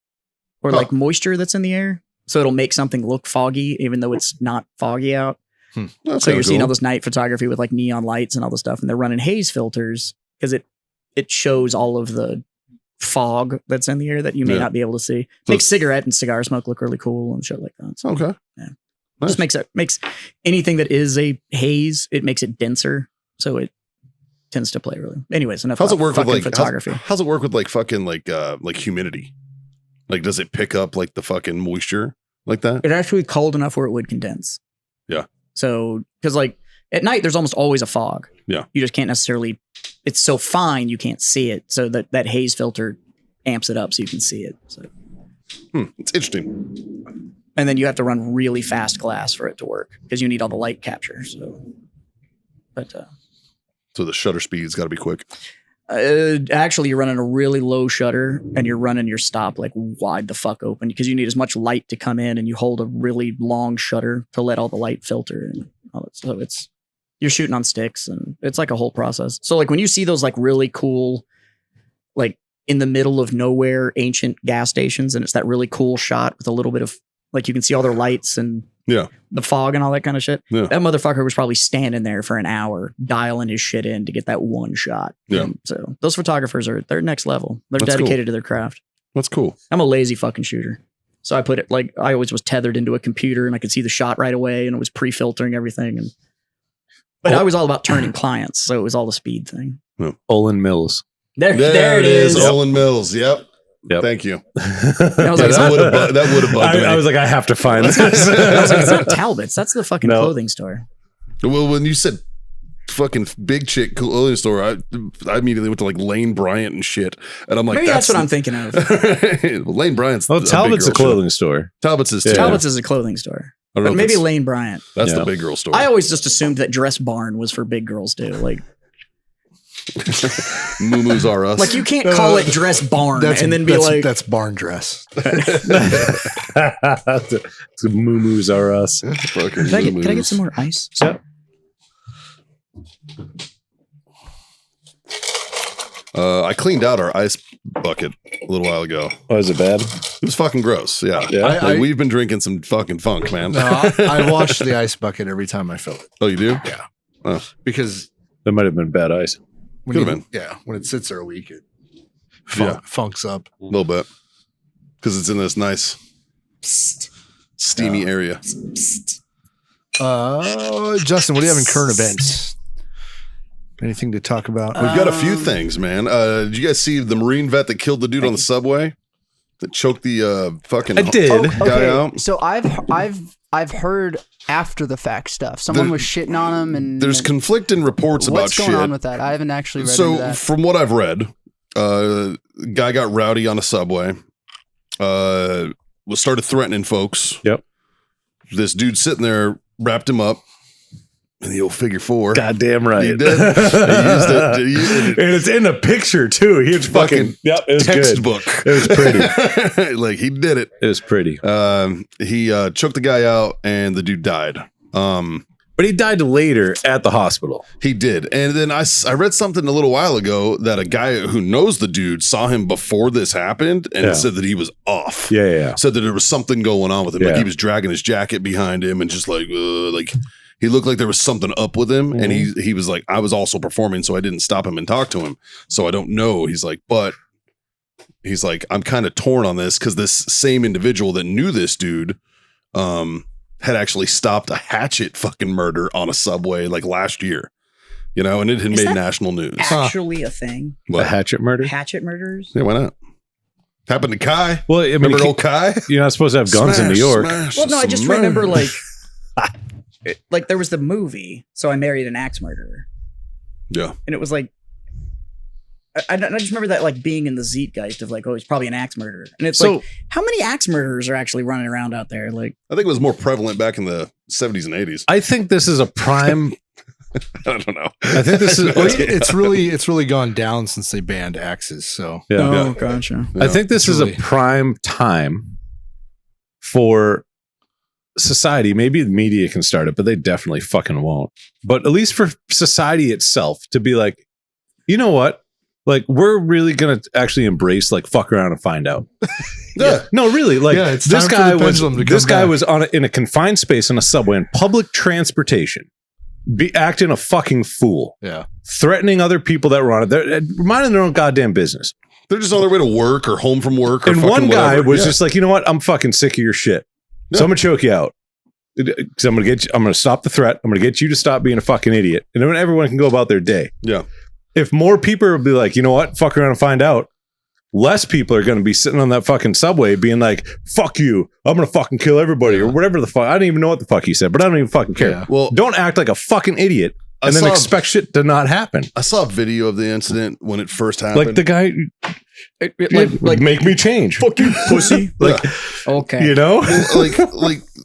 or like moisture that's in the air. So it'll make something look foggy, even though it's not foggy out. So you're seeing all this night photography with like neon lights and all this stuff, and they're running haze filters because it shows all of the fog that's in the air that you may not be able to see. Makes cigarette and cigar smoke look really cool and shit like that. So, okay. Yeah. Nice. Just makes anything that is a haze, it makes it denser. So it tends to play really. Anyways, enough. How's it work with like photography? How's it work with like fucking like humidity? Like, does it pick up like the fucking moisture like that? It's actually cold enough where it would condense. Yeah. So, because like at night, there's almost always a fog. Yeah. You just can't necessarily, it's so fine, you can't see it. So that haze filter amps it up so you can see it. So, it's interesting. And then you have to run really fast glass for it to work because you need all the light capture. So, so the shutter speed's got to be quick. Actually, you're running a really low shutter and you're running your stop like wide the fuck open because you need as much light to come in, and you hold a really long shutter to let all the light filter and all that. So you're shooting on sticks and it's like a whole process. So like when you see those like really cool, like in the middle of nowhere, ancient gas stations, and it's that really cool shot with a little bit of like, you can see all their lights and the fog and all that kind of shit. Yeah. That motherfucker was probably standing there for an hour dialing his shit in to get that one shot. Yeah. And so those photographers they're next level. They're dedicated to their craft. That's cool. I'm a lazy fucking shooter. So I put it like, I always was tethered into a computer and I could see the shot right away and it was pre-filtering everything. But I was all about turning clients. So it was all the speed thing. Yeah. Olin Mills. There it is. Olin Mills. Yep. Thank you. I was like, that would have bugged me. I was like, I have to find this. I was like, it's not Talbot's. That's the fucking clothing store. Well, when you said fucking big chick clothing store, I immediately went to like Lane Bryant and shit. And I'm like, maybe that's what I'm thinking of. Well, Lane Bryant's Talbot's a clothing store. Talbot's is too. Talbot's is a clothing store. But maybe Lane Bryant. That's the big girl store. I always just assumed that Dress Barn was for big girls too. Like Moo-Moos are us. Like you can't call it Dress Barn and then be like that's barn dress. Moo-Moos are us. Can I get some more ice? Yep. I cleaned out our ice bucket a little while ago. Oh, is it bad? It was fucking gross. Yeah. We've been drinking some fucking funk, man. No, I wash the ice bucket every time I fill it. Oh, you do? Yeah. Oh. Because that might have been bad ice. Could have been. Yeah. When it sits there a week, it funks up. A little bit. Because it's in this nice steamy area. Justin, what do you have in current events? Anything to talk about? We've got a few things, man. Did you guys see the Marine vet that killed the dude on the subway? That choked the fucking guy out? So I've heard after the fact stuff. Someone was shitting on him, and there's conflicting reports about shit. What's going on with that? I haven't actually read into that. From what I've read, guy got rowdy on a subway. Started threatening folks. Yep. This dude sitting there wrapped him up in the old figure four. Goddamn right. He did. He used it. And it's in a picture too. He was fucking it was textbook. Good. It was pretty. Like he did it. It was pretty. He choked the guy out and the dude died. But he died later at the hospital. He did. And then I read something a little while ago that a guy who knows the dude saw him before this happened and said that he was off. Yeah. Said that there was something going on with him. Yeah. Like he was dragging his jacket behind him and just like he looked like there was something up with him. And he was like, I was also performing, so I didn't stop him and talk to him. So I don't know. He's like, I'm kind of torn on this because this same individual that knew this dude, had actually stopped a hatchet fucking murder on a subway like last year, you know, and it had Is made that national news. Actually, a thing. The hatchet murder. Hatchet murders. Yeah, why not? Happened to Kai. Well, I mean, Remember old Kai? you're not supposed to have guns in New York. Well, no, I just remember like there was the movie. So I Married an Axe Murderer, Yeah. and it was like. I just remember that like being in the zeitgeist of like, oh, he's probably an axe murderer, and it's So- like, how many axe murderers are actually running around out there? Like, I think it was more prevalent back in the 70s and 80s. I think this is a prime. I don't know. I think this is. No idea. It's really gone down since they banned axes. So Yeah. oh, gotcha. I think this is really- a prime time for society. Maybe the media can start it, but they definitely fucking won't. But at least for society itself to be like, you know what? Like, we're really gonna actually embrace like fuck around and find out. Yeah. No, really. Like, Yeah, it's this time for guy the was pendulum to come this guy back. was in a confined space on a subway in public transportation, acting a fucking fool, yeah, threatening other people that were on it. They're minding their own goddamn business. They're just on their way to work or home from work. Or And fucking one guy whatever. was Yeah. just like, you know what? I'm fucking sick of your shit. So Yeah. I'm gonna choke you out. Because I'm gonna stop the threat. I'm gonna get you to stop being a fucking idiot, and then everyone can go about their day. Yeah. If more people would be like, you know what, fuck around and find out, less people are gonna be sitting on that fucking subway being like, fuck you, I'm gonna fucking kill everybody or whatever the fuck. I don't even know what the fuck he said, but I don't even fucking care. Yeah. Well, Don't act like a fucking idiot I and then saw- expect shit to not happen. I saw a video of the incident when it first happened. Like the guy, Like make me change. fuck you, pussy. Like, Okay. you know?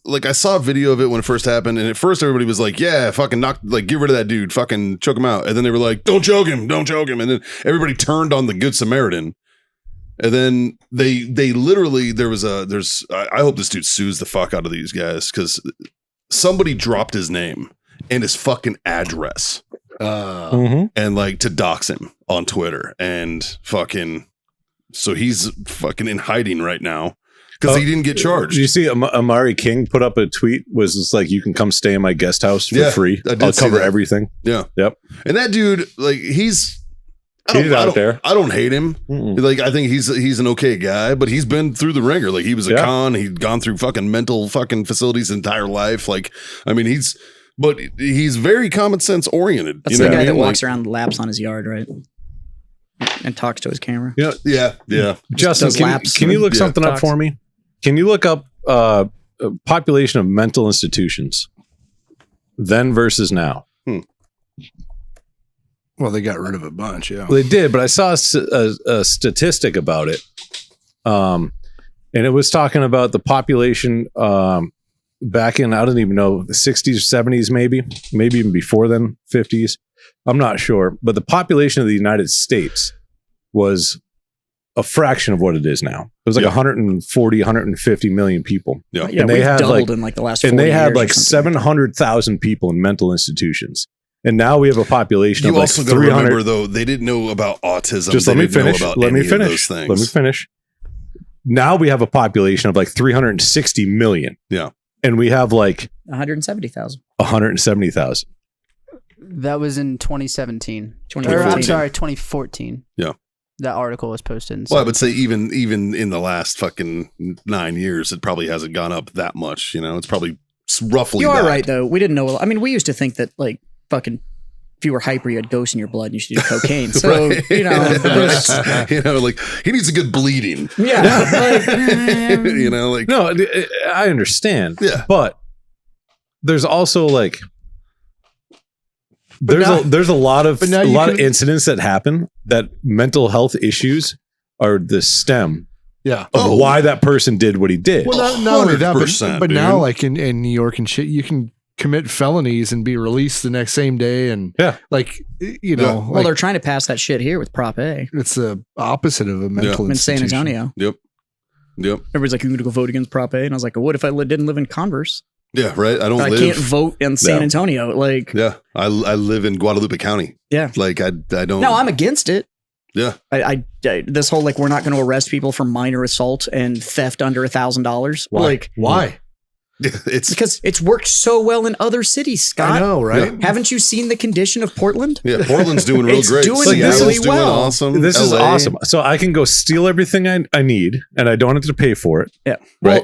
like I saw a video of it when it first happened, and at first everybody was like, "Yeah, fucking knock, like get rid of that dude, fucking choke him out." And then they were like, "Don't choke him, don't choke him." And then everybody turned on the Good Samaritan. And then they literally I hope this dude sues the fuck out of these guys because somebody dropped his name and his fucking address Mhm. and like to dox him on Twitter and fucking so he's fucking in hiding right now because he didn't get charged. Did you see Amari King put up a tweet? Was just like, you can come stay in my guest house for Yeah, free. I did I'll see cover that. everything. Yeah. Yep. And that dude, like, he's out there. I don't hate him. Mm-mm. Like, I think he's an okay guy, but he's been through the ringer. Like, he was a Yeah. con. He'd gone through fucking mental fucking facilities his entire life. Like, I mean, he's very common sense oriented. That's you know the what I guy that mean? walks around laps on his yard, right? And talks to his camera. You know, Like, yeah. Justin, does laps can you look and- something up talks. for me? Can you look up population of mental institutions then versus now? well, they got rid of a bunch. Yeah, Well, they did, but I saw a statistic about it. And it was talking about the population back in, I don't even know, the 60s, 70s, maybe even before then, 50s. I'm not sure. But the population of the United States was a fraction of what it is now. It was like Yeah. 140, 150 million people. Yeah. Yeah, And they we've had, doubled like- in like the last 40 And they had years or like something. 700,000 people in mental institutions. And now we have a population You of like also got to 300. remember, though, they didn't know about autism. Just They let me didn't know finish. about Let me any of those finish. things. Let me finish. Now we have a population of like 360 million. Yeah. And we have like 170,000. 170,000. That was in 2017. 2014. I'm sorry, 2014. Yeah. That article was posted. In Well, I would say even in the last fucking 9 years, it probably hasn't gone up that much. You know, it's probably roughly. You are that. right, though. We didn't know. I mean, we used to think that, like, fucking, if you were hyper, you had ghosts in your blood and you should do cocaine. So, Right. you know, there's- You know, like he needs a good bleeding. yeah. Like, You know, like No, I understand. Yeah. But there's also like there's a lot of but now you can- incidents that happen that mental health issues are the stem yeah. of Oh. why that person did what he did. Well, not only that, 100%, but now, dude. like in New York and shit, you can commit felonies and be released the next same day. And Yeah. like, you know, Yeah. well, like, they're trying to pass that shit here with Prop A it's the opposite of a mental in San institution. Antonio. Yep. Everybody's like, you're going to go vote against Prop A? And I was like, what if I didn't live in Converse? Yeah, right. I don't I live. can't vote in San Yeah. Antonio. Like, Yeah, I live in Guadalupe County. yeah. Like I don't. No, I'm against it. Yeah. I this whole like we're not going to arrest people for minor assault and theft under $1,000. Why? Like Why? It's because it's worked so well in other cities, Scott. I know, right? Haven't you seen the condition of Portland? yeah. Portland's doing real It's great. doing Seattle's really doing well. awesome. This is LA. awesome. So I can go steal everything I need and I don't have to pay for it. Yeah. Right.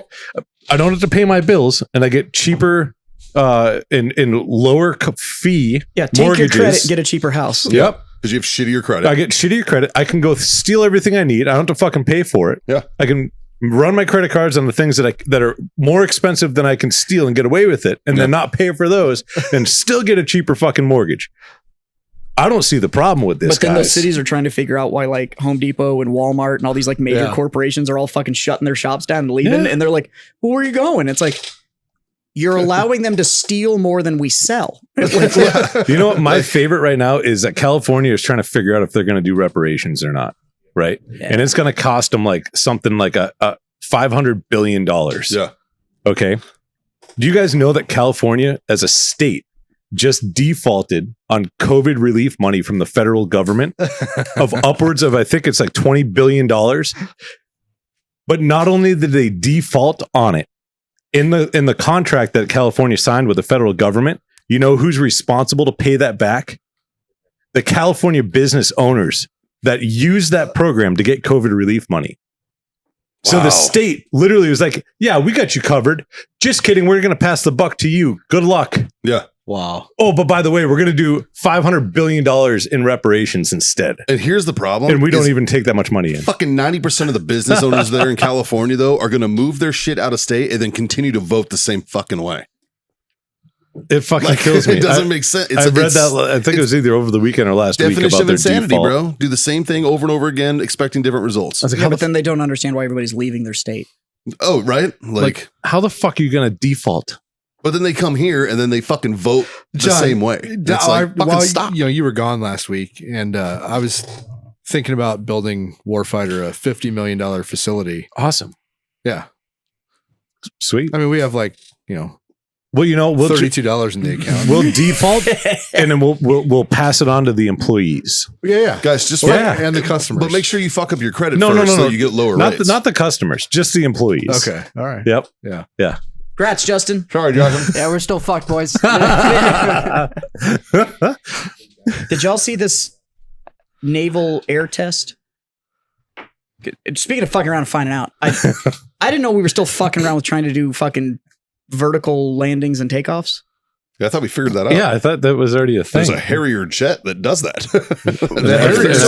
I don't have to pay my bills, and I get cheaper in lower fee Yeah, take mortgages. your credit and get a cheaper house. Yep. Because you have shittier credit. I get shittier credit. I can go steal everything I need. I don't have to fucking pay for it. Yeah. I can run my credit cards on the things that are more expensive than I can steal and get away with it, and then not pay for those and still get a cheaper fucking mortgage. I don't see the problem with this. But then guys. those cities are trying to figure out why like Home Depot and Walmart and all these like major corporations are all fucking shutting their shops down and leaving. And they're like, well, where are you going? It's like, you're allowing them to steal more than we sell. You know what? My favorite right now is that California is trying to figure out if they're going to do reparations or not. Right. Yeah. And it's going to cost them like something like a $500 billion. Yeah. Okay. Do you guys know that California as a state just defaulted on COVID relief money from the federal government of upwards of, I think it's like $20 billion. But not only did they default on it, in the contract that California signed with the federal government, you know who's responsible to pay that back? The California business owners that used that program to get COVID relief money. So the state literally was like, yeah, we got you covered. Just kidding. We're going to pass the buck to you. Good luck. Yeah. Wow. Oh, but by the way, we're going to do $500 billion in reparations instead. And here's the problem. And we don't is even take that much money in. Fucking 90% of the business owners there in California, though, are going to move their shit out of state and then continue to vote the same fucking way. It fucking kills me. It doesn't make sense. I read that. I think it was either over the weekend or last week definition about of their insanity, default. bro. Do the same thing over and over again, expecting different results. I was like, Yeah, how, but the, then they don't understand why everybody's leaving their state. Oh, right. like, how the fuck are you going to default? But then they come here and then they fucking vote the John, same way. It's like, fucking stop. You know, you were gone last week, and I was thinking about building Warfighter a $50 million facility. Awesome. Yeah. Sweet. I mean, we have like, you know, Well, you know, we'll $32 in the account. we'll default and then we'll pass it on to the employees. Yeah. Guys, just And the customers. But make sure you fuck up your credit No, first no, so no. you get lower Not rates. not the customers, just the employees. Okay. All right. Yep. Yeah. Congrats, Justin. Sorry, Josh. Yeah, we're still fucked, boys. Did y'all see this naval air test? Speaking of fucking around and finding out, I didn't know we were still fucking around with trying to do fucking vertical landings and takeoffs. I thought we figured that out. Yeah, I thought that was already a thing. There's a Harrier jet that does that. So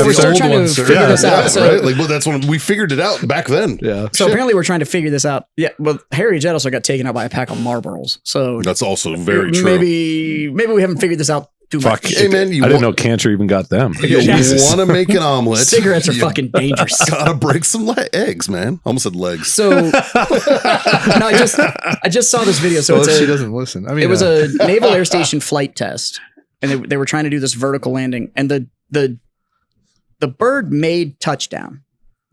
we're still trying to figure this out. So, right? Like, well, that's when we figured it out back then. Yeah. so apparently we're trying to figure this out. Yeah, well, Harry Jet also got taken out by a pack of Marlboros. So That's also very true. maybe we haven't figured this out too Fuck. much. Hey, man, you I didn't know cancer even got them. You Jesus. want to make an omelet. Cigarettes are you fucking dangerous. Gotta break some eggs, man. Almost said legs. So no, I just saw this video. So Well, it's she a, doesn't listen. I mean, it was a naval air station flight test, and they were trying to do this vertical landing, and the bird made touchdown,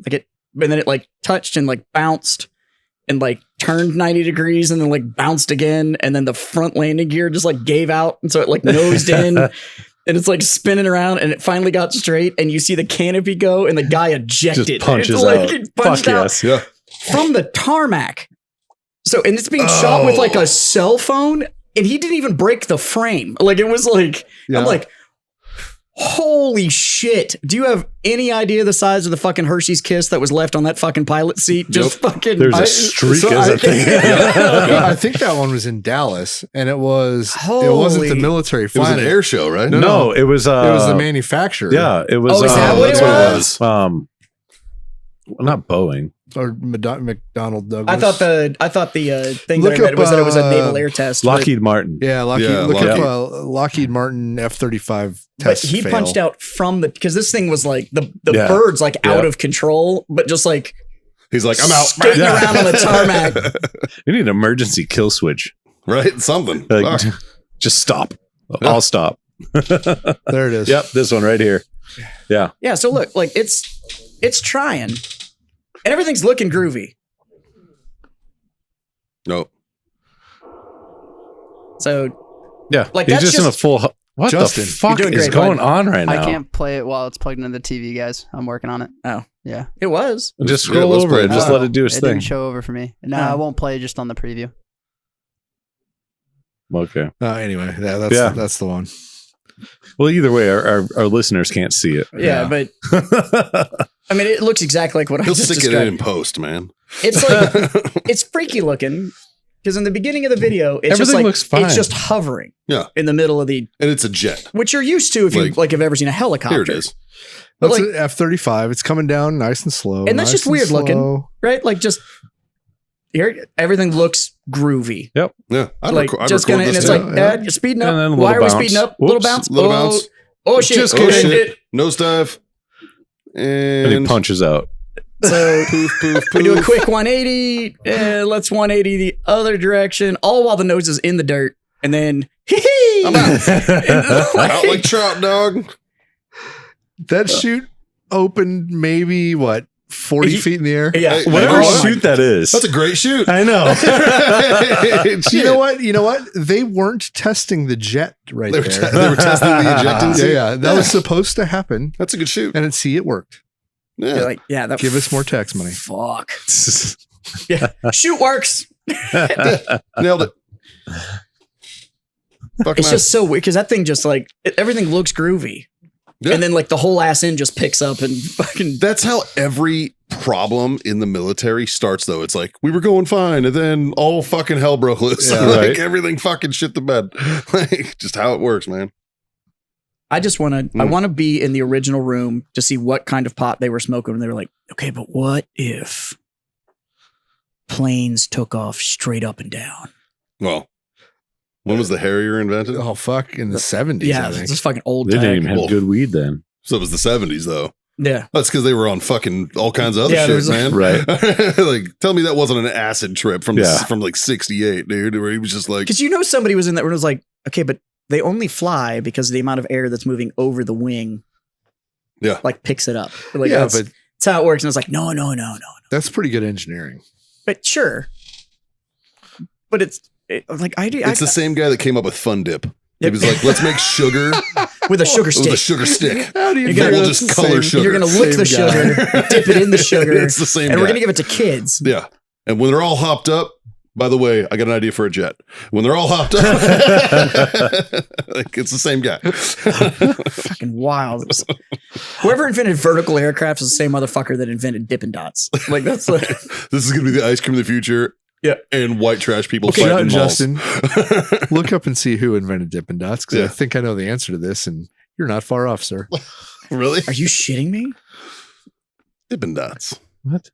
and then it like touched and like bounced and like turned 90 degrees and then like bounced again, and then the front landing gear just like gave out, and so it like nosed in. And it's like spinning around, and it finally got straight. And you see the canopy go, and the guy ejected. Just punches It's like out. it punched Fuck out yes. Yeah. from the tarmac. So, and it's being shot with like a cell phone, and he didn't even break the frame. Like, it was like, I'm like, holy shit. Do you have any idea the size of the fucking Hershey's Kiss that was left on that fucking pilot seat? Just fucking. There's a streak so as I- a thing. I think that one was in Dallas, and it wasn't Holy- the military It was flying an it. air show, right? No, it was It was the manufacturer. Yeah, it was Oh, is that what it that's was? Not Boeing. Or McDonnell Douglas. I thought the thing Look that I read up, was that it was a naval air test. but- Lockheed Martin. Yeah, Lockheed. Yeah, look Lockheed. up Lockheed Martin F-35 But test. he fail. punched out from because this thing was like the Yeah. bird's like Yeah. out of control, but just like He's like, I'm out. skating around on the tarmac. You need an emergency kill switch. Right? Something. Like, Fuck. just stop. I'll stop. There it is. Yep, this one right here. Yeah. Yeah, so look, like it's trying, and everything's looking groovy. No. So Yeah. Like, he's that's just in a just- full. What Justin, the fuck you're doing is great, going bud. on right now? I can't play it while it's plugged into the TV, guys. I'm working on it. Oh. Yeah. it was. Just Yeah, scroll let's over play it. it. Just Oh, let it do its It thing. didn't show over for me. No, Oh. I won't play just on the preview. Okay. Anyway, yeah, that's the one. Well, either way, our listeners can't see it. Yeah, but I mean, it looks exactly like what I He'll just stick it described. in post, man. It's like it's freaky looking because in the beginning of the video, it's just Everything like looks fine. it's just hovering. Yeah. In the middle of the, And it's a jet. which you're used to if you Like, have ever seen a helicopter. Here it is. But That's like, an F-35. It's coming down nice and slow. And that's nice just weird looking. slow. right? Like just here, everything looks groovy. Yeah. I'd Like I'd just record gonna, and this it's too. like, Yeah. you're speeding And then up. a Why are little we bounce. speeding up? Whoops. Little bounce. Little oh, bounce. oh shit! Just oh, kidding. shit. Nosedive. And he And punches out. So poof, poof, we do a poof. quick 180. Let's 180 the other direction, all while the nose is in the dirt, and then hee I'm out. Out like trout, dog. That chute opened maybe, 40 feet in the air? Yeah. Hey, Whatever oh my- shoot that is. That's a great shoot. I know. You know what? You know what? They weren't testing the jet right They were, there. they were testing the ejecting seat. Yeah, that was supposed to happen. That's a good shoot. And it worked. Yeah. You're like, yeah, that Give us more tax money. Fuck. Yeah. Shoot works. Nailed it. Fucking It's just so weird because that thing just like everything looks groovy. Yeah. And then like the whole ass end just picks up and fucking That's how every problem in the military starts, though. It's like, we were going fine, and then all fucking hell broke loose. Yeah, like, right. everything fucking shit the bed. Like, just how it works, man. I just want to I want to be in the original room to see what kind of pot they were smoking and they were like, okay, but what if planes took off straight up and down? Well, when was the Harrier invented? Oh, fuck. In the 70s, Yeah, I it's think. just fucking old They didn't tech. even have Well, good weed then. So it was the 70s, though. Yeah. That's because they were on fucking all kinds of other Yeah, there shit, was man. Right. Like, tell me that wasn't an acid trip from Yeah. from like 68, dude, where he was just like, Because somebody was in that room and was like, okay, but they only fly because of the amount of air that's moving over the wing. Yeah. Like picks it up. Like Yeah, that's, but that's how it works. And it's like, no. that's pretty good engineering. But sure. But it's it's the same guy that came up with Fun Dip. He Yep. was like, let's make sugar with a sugar with stick. a sugar stick. How do you You're figure gonna- that's just the color same- sugar. You're going to lick the Same guy. sugar, dip it in the sugar, It's the same and we're guy. going to give it to kids. Yeah. And when they're all hopped up, by the way, I got an idea for a jet. When they're all hopped up, like, it's the same guy. Fucking wild. Whoever invented vertical aircraft is the same motherfucker that invented Dippin' Dots. Like that's like This is going to be the ice cream of the future. Yeah. And white trash people Okay, fighting in malls. Justin, look up and see who invented Dippin' Dots because Yeah. I think I know the answer to this, and you're not far off, sir. Really? are you shitting me? Dippin' Dots. What?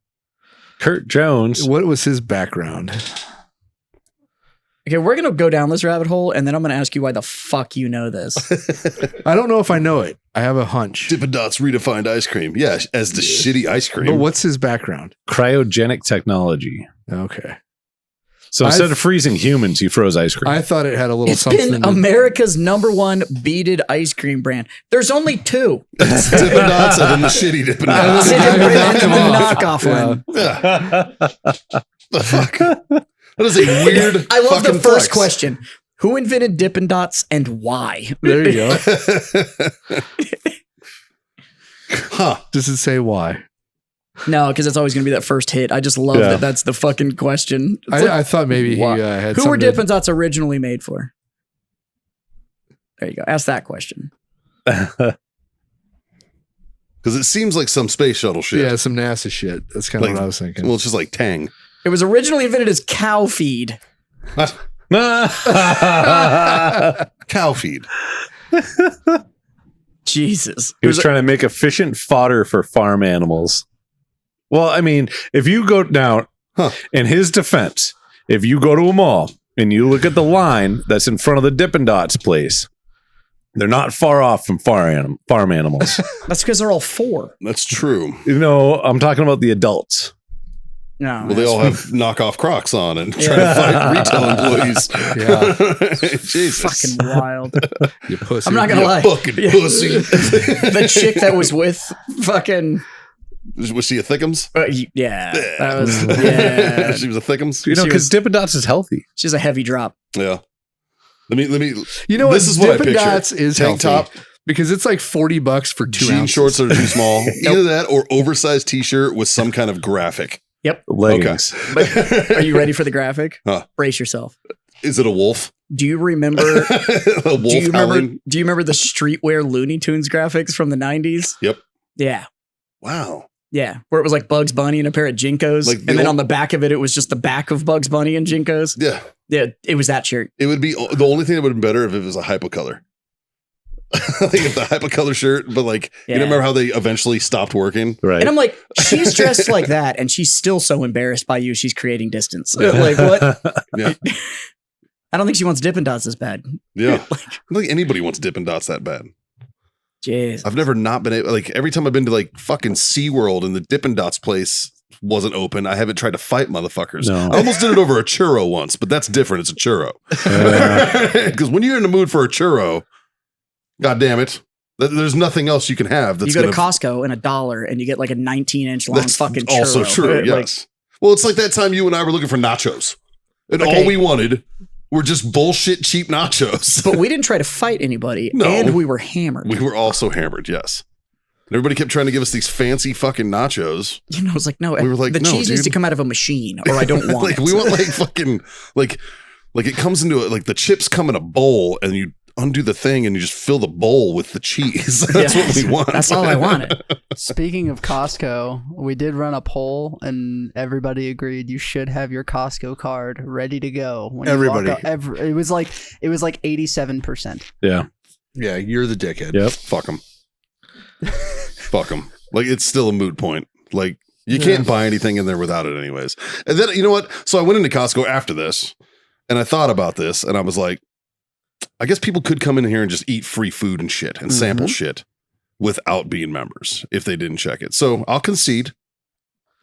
Kurt Jones. What was his background? Okay, we're gonna go down this rabbit hole and then I'm gonna ask you why the fuck you know this. I don't know if I know it. I have a hunch. Dippin' Dots redefined ice cream. Yeah, as the shitty ice cream. But what's his background? Cryogenic technology. Okay. So instead I've- of freezing humans, he froze ice cream. I thought it had a little It's something. been to- America's #1 beaded ice cream brand. There's only 2. Dippin' Dots and then the shitty Dippin' Yeah, Dots. The Yeah, brand and the knockoff. knockoff Yeah. one. Yeah. The fuck? That is a weird. I love the fucking first flex. question. Who invented Dippin' Dots and why? There you go. Huh. Does it say why? No, because it's always going to be that first hit. I just love Yeah. that that's the fucking question. It's like, I thought maybe he why? had who were something to- Dippin' Dots originally made for? There you go. Ask that question. Because it seems like some space shuttle shit. Yeah, some NASA shit. That's kind of Like- what I was thinking. Well, it's just like Tang. It was originally invented as cow feed. Cow feed. Jesus. He was trying to make efficient fodder for farm animals. Well, I mean, if you go down, Huh. in his defense, if you go to a mall and you look at the line that's in front of the Dippin' Dots place, they're not far off from farm animals. That's because they're all 4. That's true. You know, I'm talking about the adults. No. Well, they all have knockoff Crocs on and try to fight retail employees. Yeah. Jesus. fucking wild. You pussy. I'm not going You to lie. fucking Yeah. pussy. The chick that was with fucking. Was she a thickums? Yeah. That was. Yeah. She was a thickums? You know, She because was- Dippin' Dots is healthy. She's a heavy drop. Yeah. Let me. You know what? This is what I Dippin' picture. Dots is Tank healthy top, because it's like $40 for 2 jean ounces. shorts that are too small. Either that or oversized t-shirt with some kind of graphic. Leggings. Are you ready for the graphic? Huh. Brace yourself. Is it a wolf? Do you remember? A wolf do you remember? howling? Do you remember the streetwear Looney Tunes graphics from the 90s? Yep. Yeah. Wow. Yeah, where it was like Bugs Bunny and a pair of Jinkos, Like and the then old- on the back of it, it was just the back of Bugs Bunny and Jinkos. Yeah. Yeah, it was that shirt. It would be the only thing that would have been better if it was a hypocolor. Like if the hypocolor shirt, but like you Yeah. remember how they eventually stopped working? Right. And I'm like, she's dressed like that, and she's still so embarrassed by you. She's creating distance. Like what? Yeah. I don't think she wants Dippin' Dots as bad. Yeah. I don't think anybody wants Dippin' Dots that bad. Jeez. I've never not been able, like every time I've been to like fucking SeaWorld and the Dippin' Dots place wasn't open, I haven't tried to fight motherfuckers. No. I almost did it over a churro once, but that's different. It's a churro. Because when you're in the mood for a churro, God damn it, there's nothing else you can have. That's You go to gonna, Costco and $1 and you get like a 19-inch long that's fucking churro. also true. Like, Yes. Well, it's like that time you and I were looking for nachos, and Okay. all we wanted were just bullshit cheap nachos. but we didn't try to fight anybody, No. and we were hammered. We were also hammered. Yes. And everybody kept trying to give us these fancy fucking nachos. You know, it's like, no, We were like, the no, cheese needs to dude. come out of a machine, or I don't want Like it. we want like fucking like it comes into it like the chips come in a bowl and you undo the thing and you just fill the bowl with the cheese. That's Yeah. what we want. That's all I wanted. Speaking of Costco, we did run a poll and everybody agreed you should have your Costco card ready to go. When you walk Everybody. out. It was like 87%. Yeah. Yeah, you're the dickhead. Yep. Fuck them. Fuck them. Like it's still a moot point. Like you can't buy anything in there without it anyways. And then you know what? So I went into Costco after this and I thought about this and I was like, I guess people could come in here and just eat free food and shit and sample shit without being members if they didn't check it. So I'll concede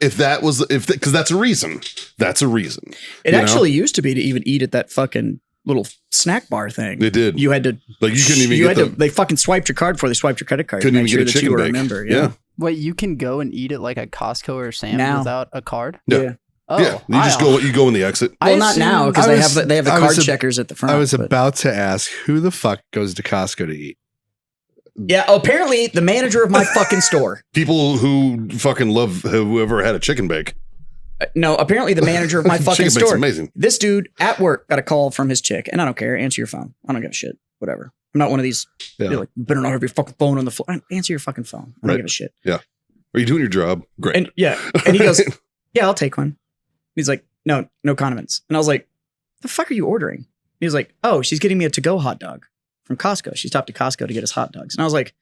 if that was because that's a reason. That's a reason. It You know? actually used to be to even eat at that fucking little snack bar thing. They did. You had to. Like you couldn't even you get had to. them. They fucking swiped your card before they swiped your credit card. Couldn't to make even sure get a that you chicken were a bake. member. Yeah. Wait, you can go and eat it like a Costco or Sam's Now. without a card? Yeah. Oh, Yeah. You just go in the exit. I Well, not now assumed- because I they was- have they have the I card was a- checkers at the front. I was but- about to ask who the fuck goes to Costco to eat. Yeah. Apparently, the manager of my fucking store. People who fucking love whoever had a chicken bake. No, apparently the manager of my fucking Chicken bake's store. amazing. This dude at work got a call from his chick, and I don't care. Answer your phone. I don't give a shit. Whatever. I'm not one of these. Yeah. You're like, better not have your fucking phone on the floor. Answer your fucking phone. I don't Right. give a shit. Are you doing your job? Great. And yeah, and he goes, "Yeah, I'll take one." He's like, "No, no condiments." And I was like, "The fuck are you ordering?" He was like, "Oh, she's getting me a to-go hot dog from Costco. She stopped at Costco to get us hot dogs." And I was like,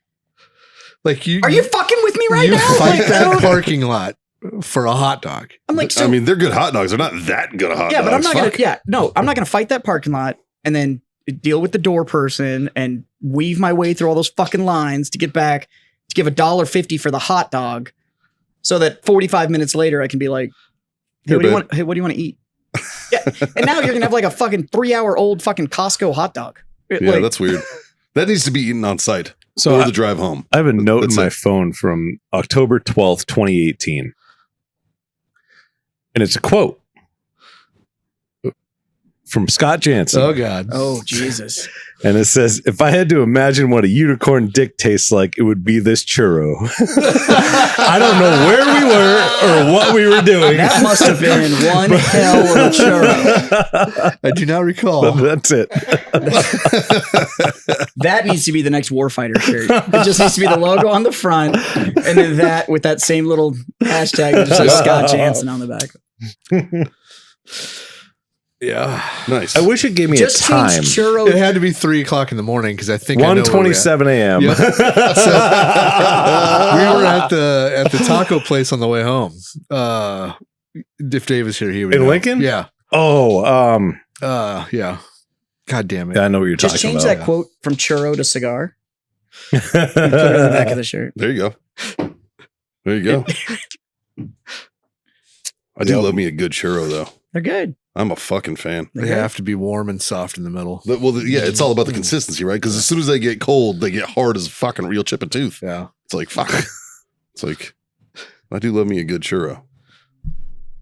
Like you, "Are you fucking with me right you now?" fight Like, I that don't- parking lot for a hot dog. I'm like, so, I mean, they're good hot dogs. They're not that good of hot yeah, dogs. but I'm not gonna. Fuck. Yeah, no, I'm not gonna fight that parking lot and then deal with the door person and weave my way through all those fucking lines to get back to give $1.50 for the hot dog, so that 45 minutes later I can be like, "Hey, Here, what do you babe. want? Hey, what do you want to eat?" Yeah, and now you're gonna have like a fucking 3-hour-old fucking Costco hot dog. Yeah, Like, that's weird. That needs to be eaten on site So or I, the drive home. I have a note in That's my it. phone from October 12th, 2018. And it's a quote from Scott Jansen. Oh God. oh Jesus. And it says, "If I had to imagine what a unicorn dick tastes like, it would be this churro." I don't know where we were or what we were doing. That must have been one hell of a churro. I do not recall. But that's it. That needs to be the next Warfighter shirt. It just needs to be the logo on the front, and then that with that same little hashtag that just says Scott Jansen on the back. Yeah. Nice. I wish it gave me Just a time. change It churro. had to be 3:00 in the morning because I think I know where we're at. 1:27 a.m. Yep. We were at the taco place on the way home. If Dave was here, he would In know. Lincoln? Yeah. Oh, Yeah. God damn it. yeah, I know what you're Just talking change about. that quote from churro to cigar. And put it on the back of the shirt. There you go. There you go. I do Yep. love me a good churro, though. They're good. I'm a fucking fan. They have to be warm and soft in the middle. Well, yeah, it's all about the consistency, right? Because as soon as they get cold, they get hard as a fucking real chip and tooth. Yeah. It's like, fuck. It's like, I do love me a good churro.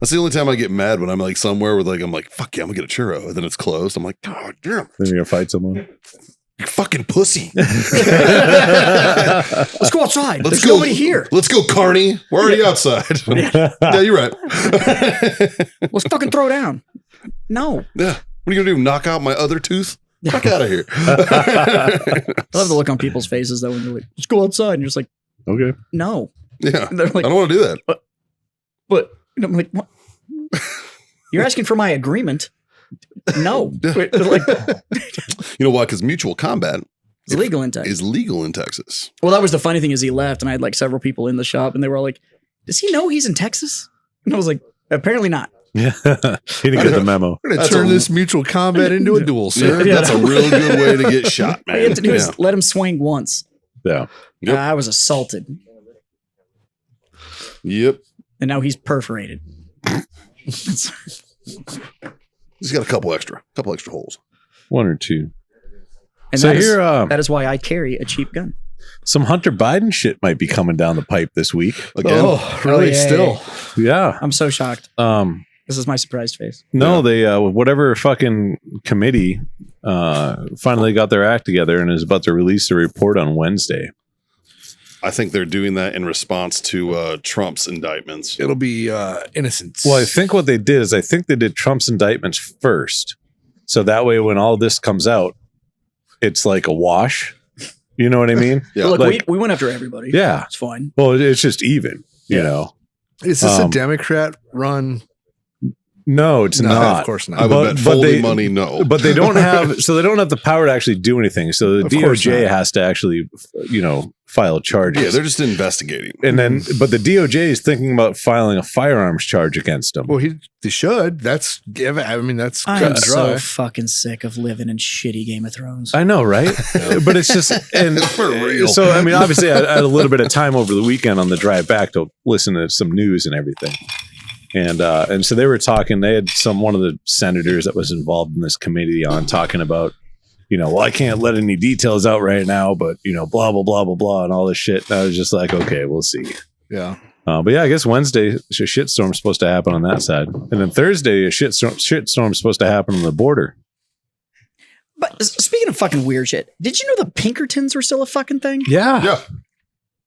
That's the only time I get mad when I'm like somewhere where like I'm like, fuck yeah, I'm gonna get a churro. And then it's closed. I'm like, God damn, Then you're gonna fight someone. you fucking pussy. Let's go outside. There's go. nobody here. Let's go, Carney. We're already outside. Yeah, you're right. Let's fucking throw down. No. Yeah. What are you gonna do? Knock out my other tooth? Fuck out of here. I love the look on people's faces though when they're like, let's go outside. And you're just like, Okay. no. Yeah. They're like, I don't want to do that. but I'm like, what? You're asking for my agreement? No. Like, You know why? Because mutual combat it's legal in Texas. is legal in Texas. Well, that was the funny thing is he left, and I had like several people in the shop, and they were all like, "Does he know he's in Texas?" And I was like, "Apparently not." Yeah. He didn't get the memo. We're going to turn this mutual combat into a duel, sir. Yeah, that's a real good way to get shot, All you man. have to do is let him swing once. Yeah. Yep. I was assaulted, Yep. and now he's perforated. He's got a couple extra holes. One or two. And So that is- here, that is why I carry a cheap gun. some Hunter Biden shit might be coming down the pipe this week. Again. Oh, really? Oh, yeah. Still? Yeah. I'm so shocked. This is my surprised face. No, they whatever fucking committee finally got their act together and is about to release a report on Wednesday. I think they're doing that in response to Trump's indictments. It'll be innocence. Well, I think what they did is they did Trump's indictments first. So that way when all this comes out, it's like a wash. You know what I mean? Yeah. But look, like- we went after everybody. Yeah. It's fine. Well, it's just even, you Yeah. know. Is this a Democrat run? No, it's No, not. of course not. I would But- bet but folding they- money, no. But they don't have the power to actually do anything. So the Of course DOJ not. has to actually, file charges. Yeah, they're just investigating. and then, but the DOJ is thinking about filing a firearms charge against them. Well, they should. That's cut I am and dry. so fucking sick of living in shitty Game of Thrones. I know, right? But it's just, and For real. so, I mean, obviously I had a little bit of time over the weekend on the drive back to listen to some news and everything. And so they were talking, they had one of the senators that was involved in this committee on talking about, well, I can't let any details out right now, but, blah, blah, blah, blah, blah, and all this shit. And I was just like, okay, we'll see. Yeah. But yeah, I guess Wednesday, a shitstorm's supposed to happen on that side. And then Thursday, a shitstorm's supposed to happen on the border. But speaking of fucking weird shit, did you know the Pinkertons were still a fucking thing? Yeah. Yeah.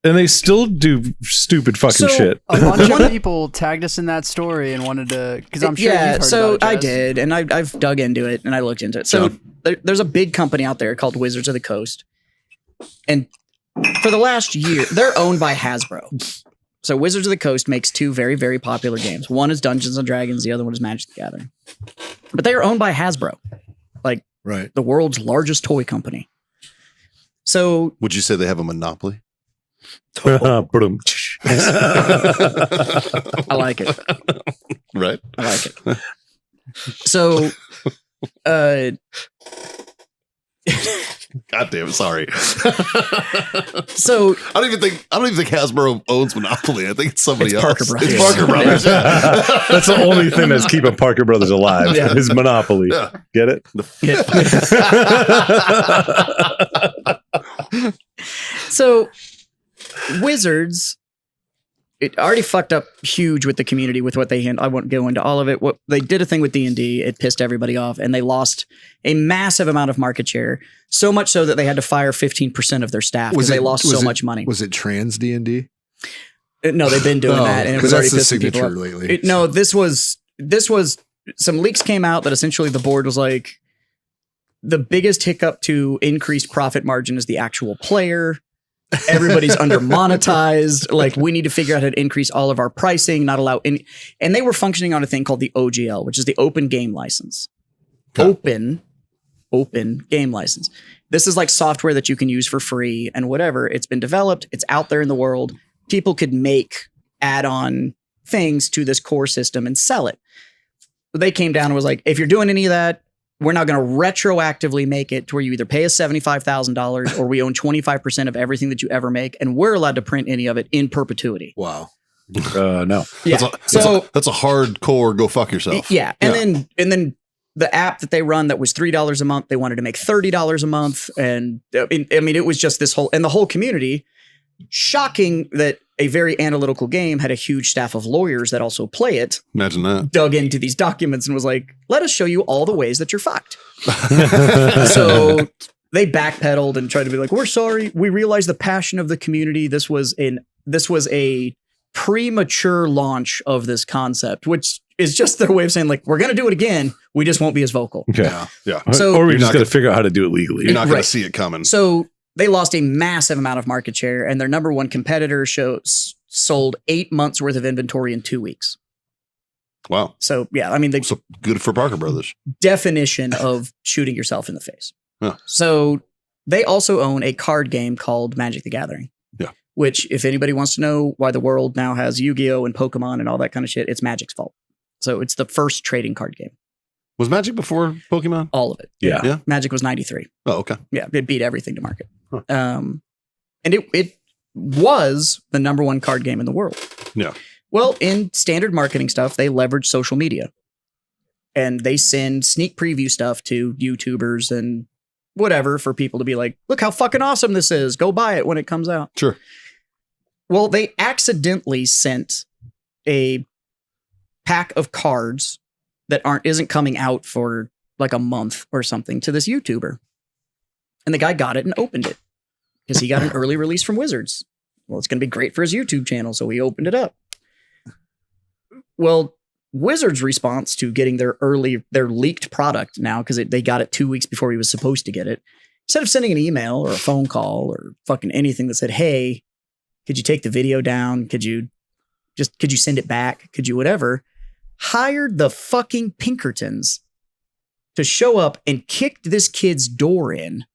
And they still do stupid fucking So- shit. A bunch of people tagged us in that story and wanted to, because I'm sure you've heard so about it, I Jess. did, and I've dug into it and I looked into it. So there's a big company out there called Wizards of the Coast, and for the last year, they're owned by Hasbro. So Wizards of the Coast makes two very, very popular games. One is Dungeons and Dragons, the other one is Magic the Gathering. But they are owned by Hasbro, like Right. the world's largest toy company. So Would you say they have a monopoly? Ba-dum. I like it. Right. I like it. So, God damn it! Sorry. so I don't even think Hasbro owns Monopoly. I think it's somebody It's else. Parker Brothers. It's Parker Brothers. That's the only thing that's keeping Parker Brothers alive Yeah. is Monopoly. Yeah. Get it? So, Wizards, it already fucked up huge with the community with what they I won't go into all of it. What they did a thing with D&D, it pissed everybody off, and they lost a massive amount of market share. So much so that they had to fire 15% of their staff because they lost so much money. Was it trans D&D? No, they've been doing that, and it was already that's the pissing people signature off. lately. No, this was some leaks came out that essentially the board was like, the biggest hiccup to increased profit margin is the actual player. Everybody's under monetized. Like, we need to figure out how to increase all of our pricing, not allow any. And they were functioning on a thing called the OGL, which is the Open Game License. Open Game License. This is like software that you can use for free and whatever. It's been developed. It's out there in the world. People could make add-on things to this core system and sell it. They came down and was like, if you're doing any of that, we're now going to retroactively make it to where you either pay us $75,000 or we own 25% of everything that you ever make, and we're allowed to print any of it in perpetuity. Wow. No. Yeah. That's a hardcore go fuck yourself. Yeah. And then the app that they run that was $3 a month, they wanted to make $30 a month. And I mean, it was just this whole, and the whole community, shocking that a very analytical game had a huge staff of lawyers that also play it, Imagine that. dug into these documents and was like, let us show you all the ways that you're fucked. So they backpedaled and tried to be like, we're sorry. We realize the passion of the community. This was a premature launch of this concept, which is just their way of saying, like, we're going to do it again. We just won't be as vocal. Okay. Yeah. So- or we You're just not got to gonna- figure out how to do it legally. You're not going Right. to see it coming. So they lost a massive amount of market share, and their number one competitor sold 8 months worth of inventory in 2 weeks. Wow. So yeah, I mean the So good for Parker Brothers. definition of shooting yourself in the face. Huh. So they also own a card game called Magic the Gathering. Yeah. Which, if anybody wants to know why the world now has Yu-Gi-Oh! And Pokemon and all that kind of shit, it's Magic's fault. So it's the first trading card game. Was Magic before Pokemon? All of it. Yeah. Yeah. Magic was 93. Oh, okay. Yeah, it beat everything to market. Huh. And it was the number one card game in the world. Yeah. Well, in standard marketing stuff, they leverage social media. And they send sneak preview stuff to YouTubers and whatever for people to be like, look how fucking awesome this is. Go buy it when it comes out. Sure. Well, they accidentally sent a pack of cards that isn't coming out for like a month or something to this YouTuber. And the guy got it and opened it because he got an early release from Wizards. Well, it's going to be great for his YouTube channel. So he opened it up. Well, Wizards' response to getting their leaked product now, because they got it 2 weeks before he was supposed to get it, instead of sending an email or a phone call or fucking anything that said, hey, could you take the video down? Could you send it back? Could you whatever? Hired the fucking Pinkertons to show up and kicked this kid's door in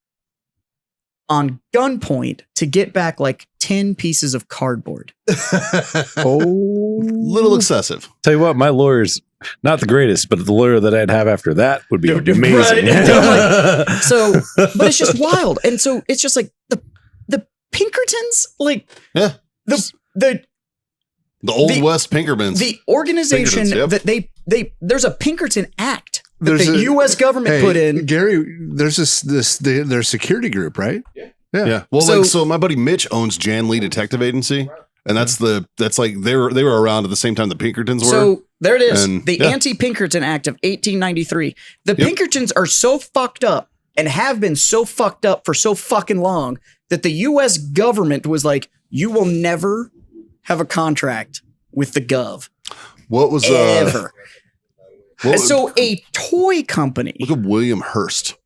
on gunpoint to get back like 10 pieces of cardboard. Little excessive. Tell you what, my lawyer's not the greatest, but the lawyer that I'd have after that would be amazing. Right. So, but it's just wild. And so it's just like the Pinkertons, like Yeah. the Old West Pinkermans. the organization Pinkertons, yep. that there's a Pinkerton Act that There's the a- U.S. government put in. Gary, there's their security group, right? Yeah. Well, So- so my buddy Mitch owns Jan Lee Detective Agency, and that's like they were around at the same time the Pinkertons were. So there it is, And, the yeah. Anti-Pinkerton Act of 1893. The Pinkertons are so fucked up and have been so fucked up for so fucking long that the U.S. government was like, you will never have a contract with the gov. What was Ever. what- And so a toy company, look at William Hearst.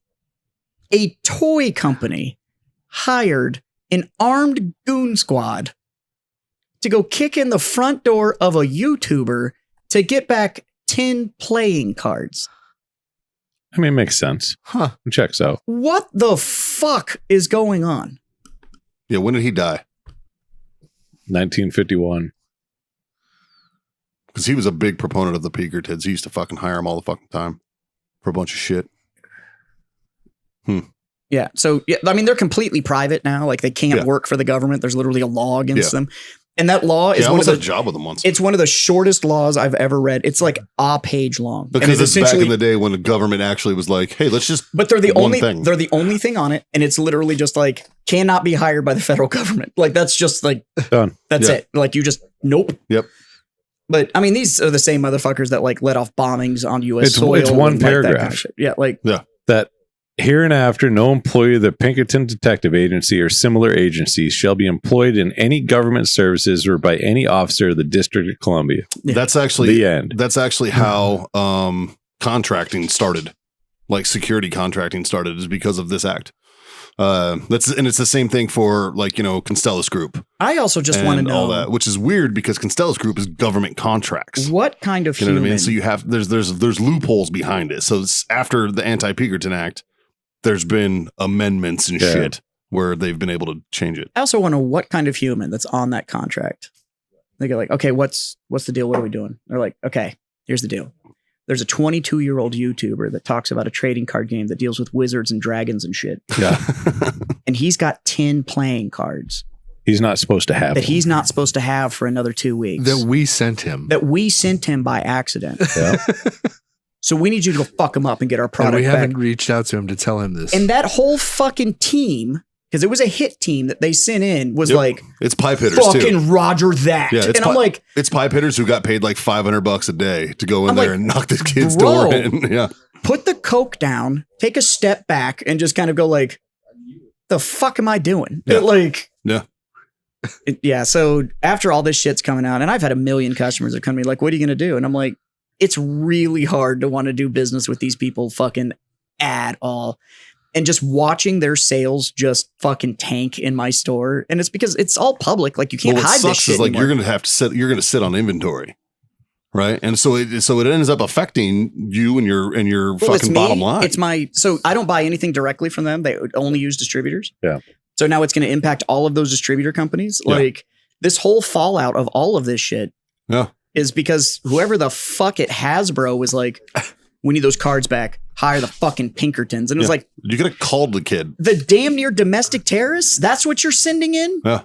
hired an armed goon squad to go kick in the front door of a YouTuber to get back 10 playing cards. I mean, it makes sense. Huh. It checks out. What the fuck is going on? Yeah, when did he die? 1951. Because he was a big proponent of the Pinkertons. He used to fucking hire them all the fucking time for a bunch of shit. Yeah. So, yeah, I mean, they're completely private now. Like, they can't Yeah. work for the government. There's literally a law against Yeah. them. And that law is Yeah, I one of almost had a the job with him once. it's one of the shortest laws I've ever read. It's like a page long. And Because it's back essentially- in the day when the government actually was like, hey, let's just But they're the one only thing. they're the only thing on it, and it's literally just like cannot be hired by the federal government. Like that's just like Done. that's Yeah. it. Like you just nope. Yep. But I mean, these are the same motherfuckers that like let off bombings on U.S. It's soil. one and, like, that kind of paragraph. shit. Yeah, like That hereinafter, no employee of the Pinkerton Detective Agency or similar agencies shall be employed in any government services or by any officer of the District of Columbia. Yeah. That's actually The end. That's actually how contracting started. Like security contracting started is because of this act. It's the same thing for like, Constellus Group. I also just want to and know all that, which is weird because Constellus Group is government contracts. what kind of You know human. what I mean? So you have there's loopholes behind it. So it's after the Anti-Pinkerton Act, there's been amendments and Yeah. shit where they've been able to change it. I also want to know what kind of human that's on that contract. They go like, okay, what's the deal? What are we doing? They're like, okay, here's the deal. There's a 22-year-old YouTuber that talks about a trading card game that deals with wizards and dragons and shit. Yeah. And he's got 10 playing cards He's not supposed to have that them. he's not supposed to have for another 2 weeks. That we sent him. that we sent him by accident. Yeah. So we need you to go fuck him up and get our And product we back. haven't reached out to him to tell him this. And that whole fucking team, because it was a hit team that they sent in, was Yep. like, It's pipe hitters fucking too. Roger that. Yeah, it's and I'm like, It's pipe hitters who got paid like $500 a day to go in I'm there like, and knock this kid's bro. door in. Yeah. put the coke down, take a step back, and just kind of go like, the fuck am I doing? Yeah. Like, Yeah. yeah. So after all this shit's coming out, and I've had a million customers that come to me like, what are you going to do? And I'm like, it's really hard to want to do business with these people fucking at all. and just watching their sales just fucking tank in my store. And it's because it's all public. Like you can't Well, what hide this sucks shit is like anymore. you're gonna have to sit. You're gonna sit on inventory, right? And so it ends up affecting you and your Well, it's fucking me. bottom line. It's so I don't buy anything directly from them. They only use distributors. Yeah. So now it's going to impact all of those distributor companies. Yeah. Like this whole fallout of all of this shit Yeah. is because whoever the fuck it Hasbro was like, we need those cards back. Hire the fucking Pinkertons. And it was Yeah. like You could have called the kid. the damn near domestic terrorists. That's what you're sending in. Yeah.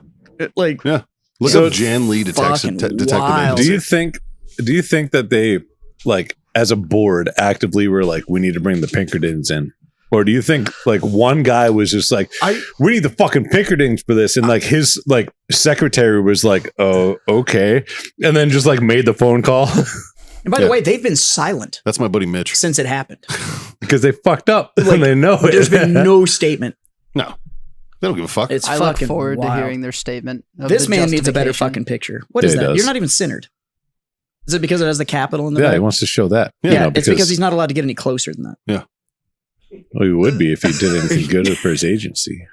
Like Yeah. Look So up Jan Lee fucking Detective wild. Agency. Do you think that they like as a board actively were like, we need to bring the Pinkertons in? Or do you think like one guy was just like, we need the fucking Pinkertons for this, and like his like secretary was like, oh, okay, and then just like made the phone call and by the way, they've been silent That's my buddy Mitch. since it happened. because they fucked up Like, and they know it. There's been no statement. No, they don't give a fuck. It's I look fucking forward to wild. hearing their statement. Of This the man needs a better justification. fucking picture. What is Yeah, he that? does. You're not even centered. Is it because it has the capital in the Yeah, back? he wants to show that. Yeah, You know, it's because he's not allowed to get any closer than that. Well, he would be if he did anything good for his agency.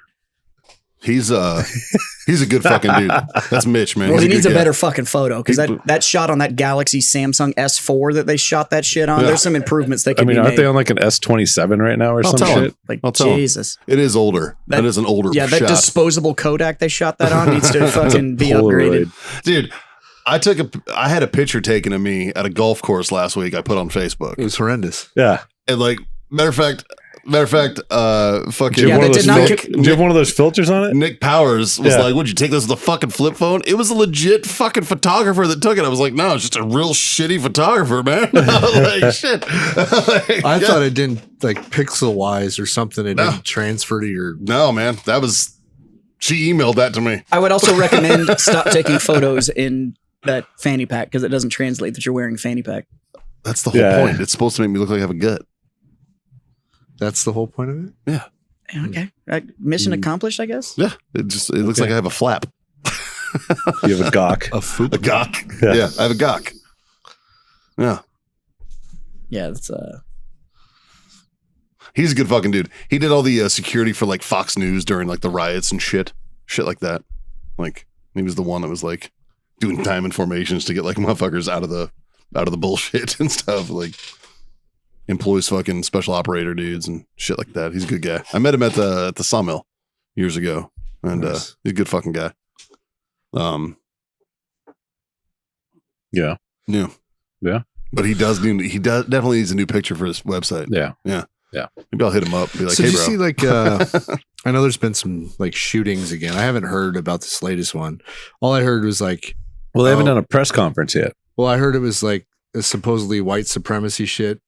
He's a good fucking dude. That's Mitch, man. Well, he He's needs a good guy. better fucking photo because that shot on that Galaxy Samsung S4 that they shot that shit on. Yeah. There's some improvements that I can mean, be aren't made. they on like an S27 right now or I'll some tell him. shit? Like I'll tell him. Jesus. It is older. That is an older Yeah, that shot. disposable Kodak they shot that on needs to fucking be Polaroid. upgraded. Dude, I had a picture taken of me at a golf course last week. I put on Facebook. It was horrendous. Yeah. And like, matter of fact, fucking Do you Yeah, have one of they those did not do you have one of those filters on it? Nick Powers was Yeah. like, would you take this with a fucking flip phone? It was a legit fucking photographer that took it. I was like, no, it's just a real shitty photographer, man. Like, shit. Like, I yeah. thought it didn't like pixel wise or something. It No. didn't transfer to your. No, man. She emailed that to me. I would also recommend stop taking photos in that fanny pack because it doesn't translate that you're wearing a fanny pack. That's the whole Yeah. point. It's supposed to make me look like I have a gut. That's the whole point of it. Yeah. Okay. Mission accomplished, I guess. Yeah. It looks like I have a flap. You have a gawk. A food. A gawk. Yeah. Yeah. I have a gawk. Yeah. Yeah, it's He's a good fucking dude. He did all the security for like Fox News during like the riots and shit like that. Like he was the one that was like doing time informations to get like motherfuckers out of the bullshit and stuff. Like employs fucking special operator dudes and shit like that. He's a good guy. I met him at the sawmill years ago, and Nice. he's a good fucking guy. Yeah. Yeah. Yeah. But he definitely needs a new picture for his website. Yeah. Maybe I'll hit him up and be like, So hey, did you bro. see like I know there's been some like shootings again. I haven't heard about this latest one. All I heard was like, Well, they haven't Oh. done a press conference yet. well, I heard it was like a supposedly white supremacy shit,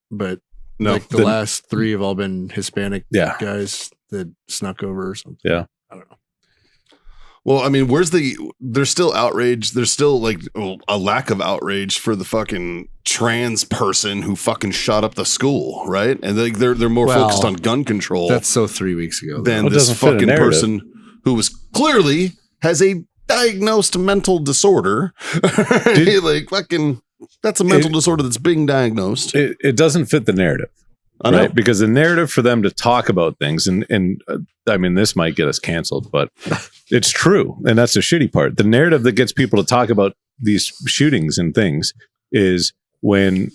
but No, like the last three have all been Hispanic Yeah. guys that snuck over or something. Yeah. I don't know. Well, I mean, there's still outrage. There's still like a lack of outrage for the fucking trans person who fucking shot up the school, right? And they're more Well, focused on gun control That's so 3 weeks ago. though. than Well, it this doesn't fit a fucking narrative. person who was clearly has a diagnosed mental disorder. Like fucking, that's a mental disorder that's being diagnosed. It doesn't fit the narrative. I know. Right? Because the narrative for them to talk about things, and I mean, this might get us canceled, but it's true. And that's the shitty part. The narrative that gets people to talk about these shootings and things is when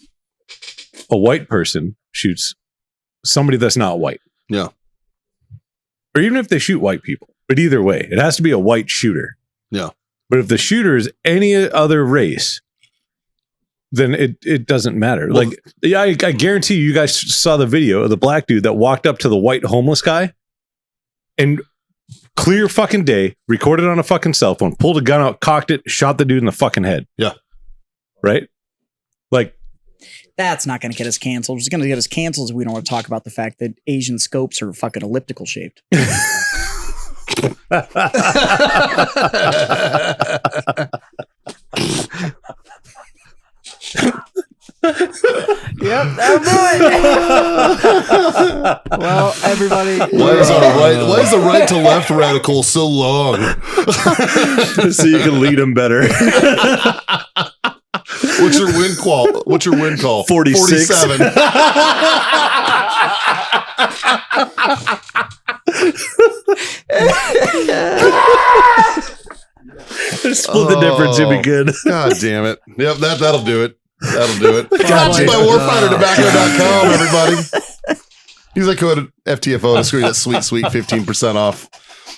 a white person shoots somebody that's not white. Yeah. Or even if they shoot white people. But either way, it has to be a white shooter. Yeah. But if the shooter is any other race, then it doesn't matter. Well, like, yeah, I guarantee you guys saw the video of the black dude that walked up to the white homeless guy and clear fucking day, recorded on a fucking cell phone, pulled a gun out, cocked it, shot the dude in the fucking head. Yeah. Right? Like, that's not going to get us canceled. What's going to get us canceled is we don't want to talk about the fact that Asian scopes are fucking elliptical shaped. Yep, that'll do it. Well, everybody. Why is the right to left radical so long? so you can lead them better. What's your win call? 46. 47. Split the difference. You'll be good. God damn it. Yep, that'll do it. That'll do it. Brought to you by warfightertobacco.com, everybody. Use that code FTFO to screw that sweet 15% off.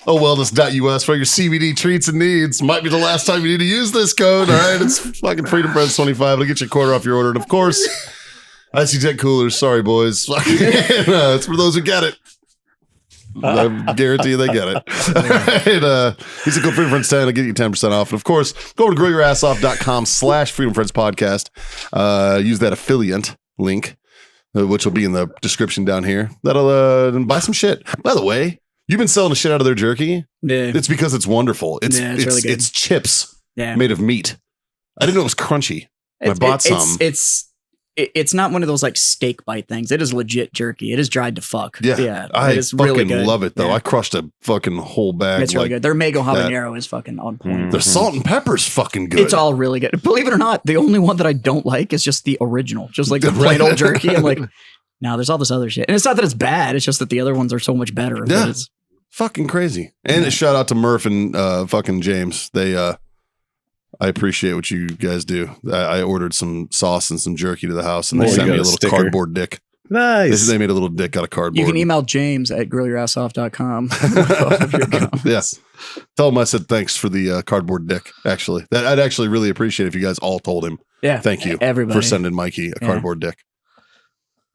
wellness.us for your CBD treats and needs. Might be the last time you need to use this code. All right, it's fucking Freedom Friends 25. It'll get you a quarter off your order. And of course, Icy Jet Coolers. Sorry, boys. It's for those who get it. I guarantee you they get it. Right, use the code Freedom Friends 10 to get you 10% off. And of course, go over to grillyourassoff.com/Freedom Friends Podcast. Use that affiliate link, which will be in the description down here. That'll buy some shit. By the way, you've been selling the shit out of their jerky. Yeah. It's because it's wonderful. It's really good. It's chips Yeah. made of meat. I didn't know it was crunchy. I bought some. It's not one of those like steak bite things. It is legit jerky. It is dried to fuck. Yeah, It I is fucking really good. love it though. Yeah. I crushed a fucking whole bag. It's really good. Their mango habanero is fucking on point. Their salt and pepper's fucking good. It's all really good. Believe it or not, the only one that I don't like is just the original, just like the plain old jerky. I'm like, no, there's all this other shit, and it's not that it's bad. It's just that the other ones are so much better. Yeah. It's fucking crazy. And a shout out to Murph and fucking James. They I appreciate what you guys do. I ordered some sauce and some jerky to the house, and they sent me a little sticker. cardboard dick. Nice. They made a little dick out of cardboard. You can email James at grillyourassoff.com. Yes. Tell him I said thanks for the cardboard dick, actually. I'd actually really appreciate it if you guys all told him. Yeah. Thank you Everybody. for sending Mikey a cardboard dick.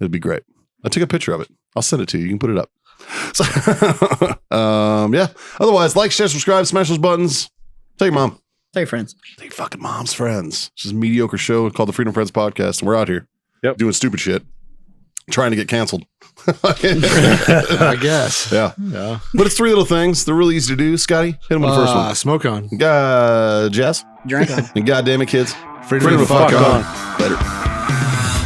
It'd be great. I took a picture of it. I'll send it to you. You can put it up. So, yeah. Otherwise, like, share, subscribe, smash those buttons. Tell your mom. Tell your friends. Tell your fucking mom's friends. It's just a mediocre show called the Freedom Friends Podcast, and we're out here doing stupid shit. Trying to get canceled. I guess. Yeah. But it's three little things. They're really easy to do. Scotty, hit them with the first one. Smoke on. Jess. Drink on. And goddamn it, kids. Freedom to fuck on. Later.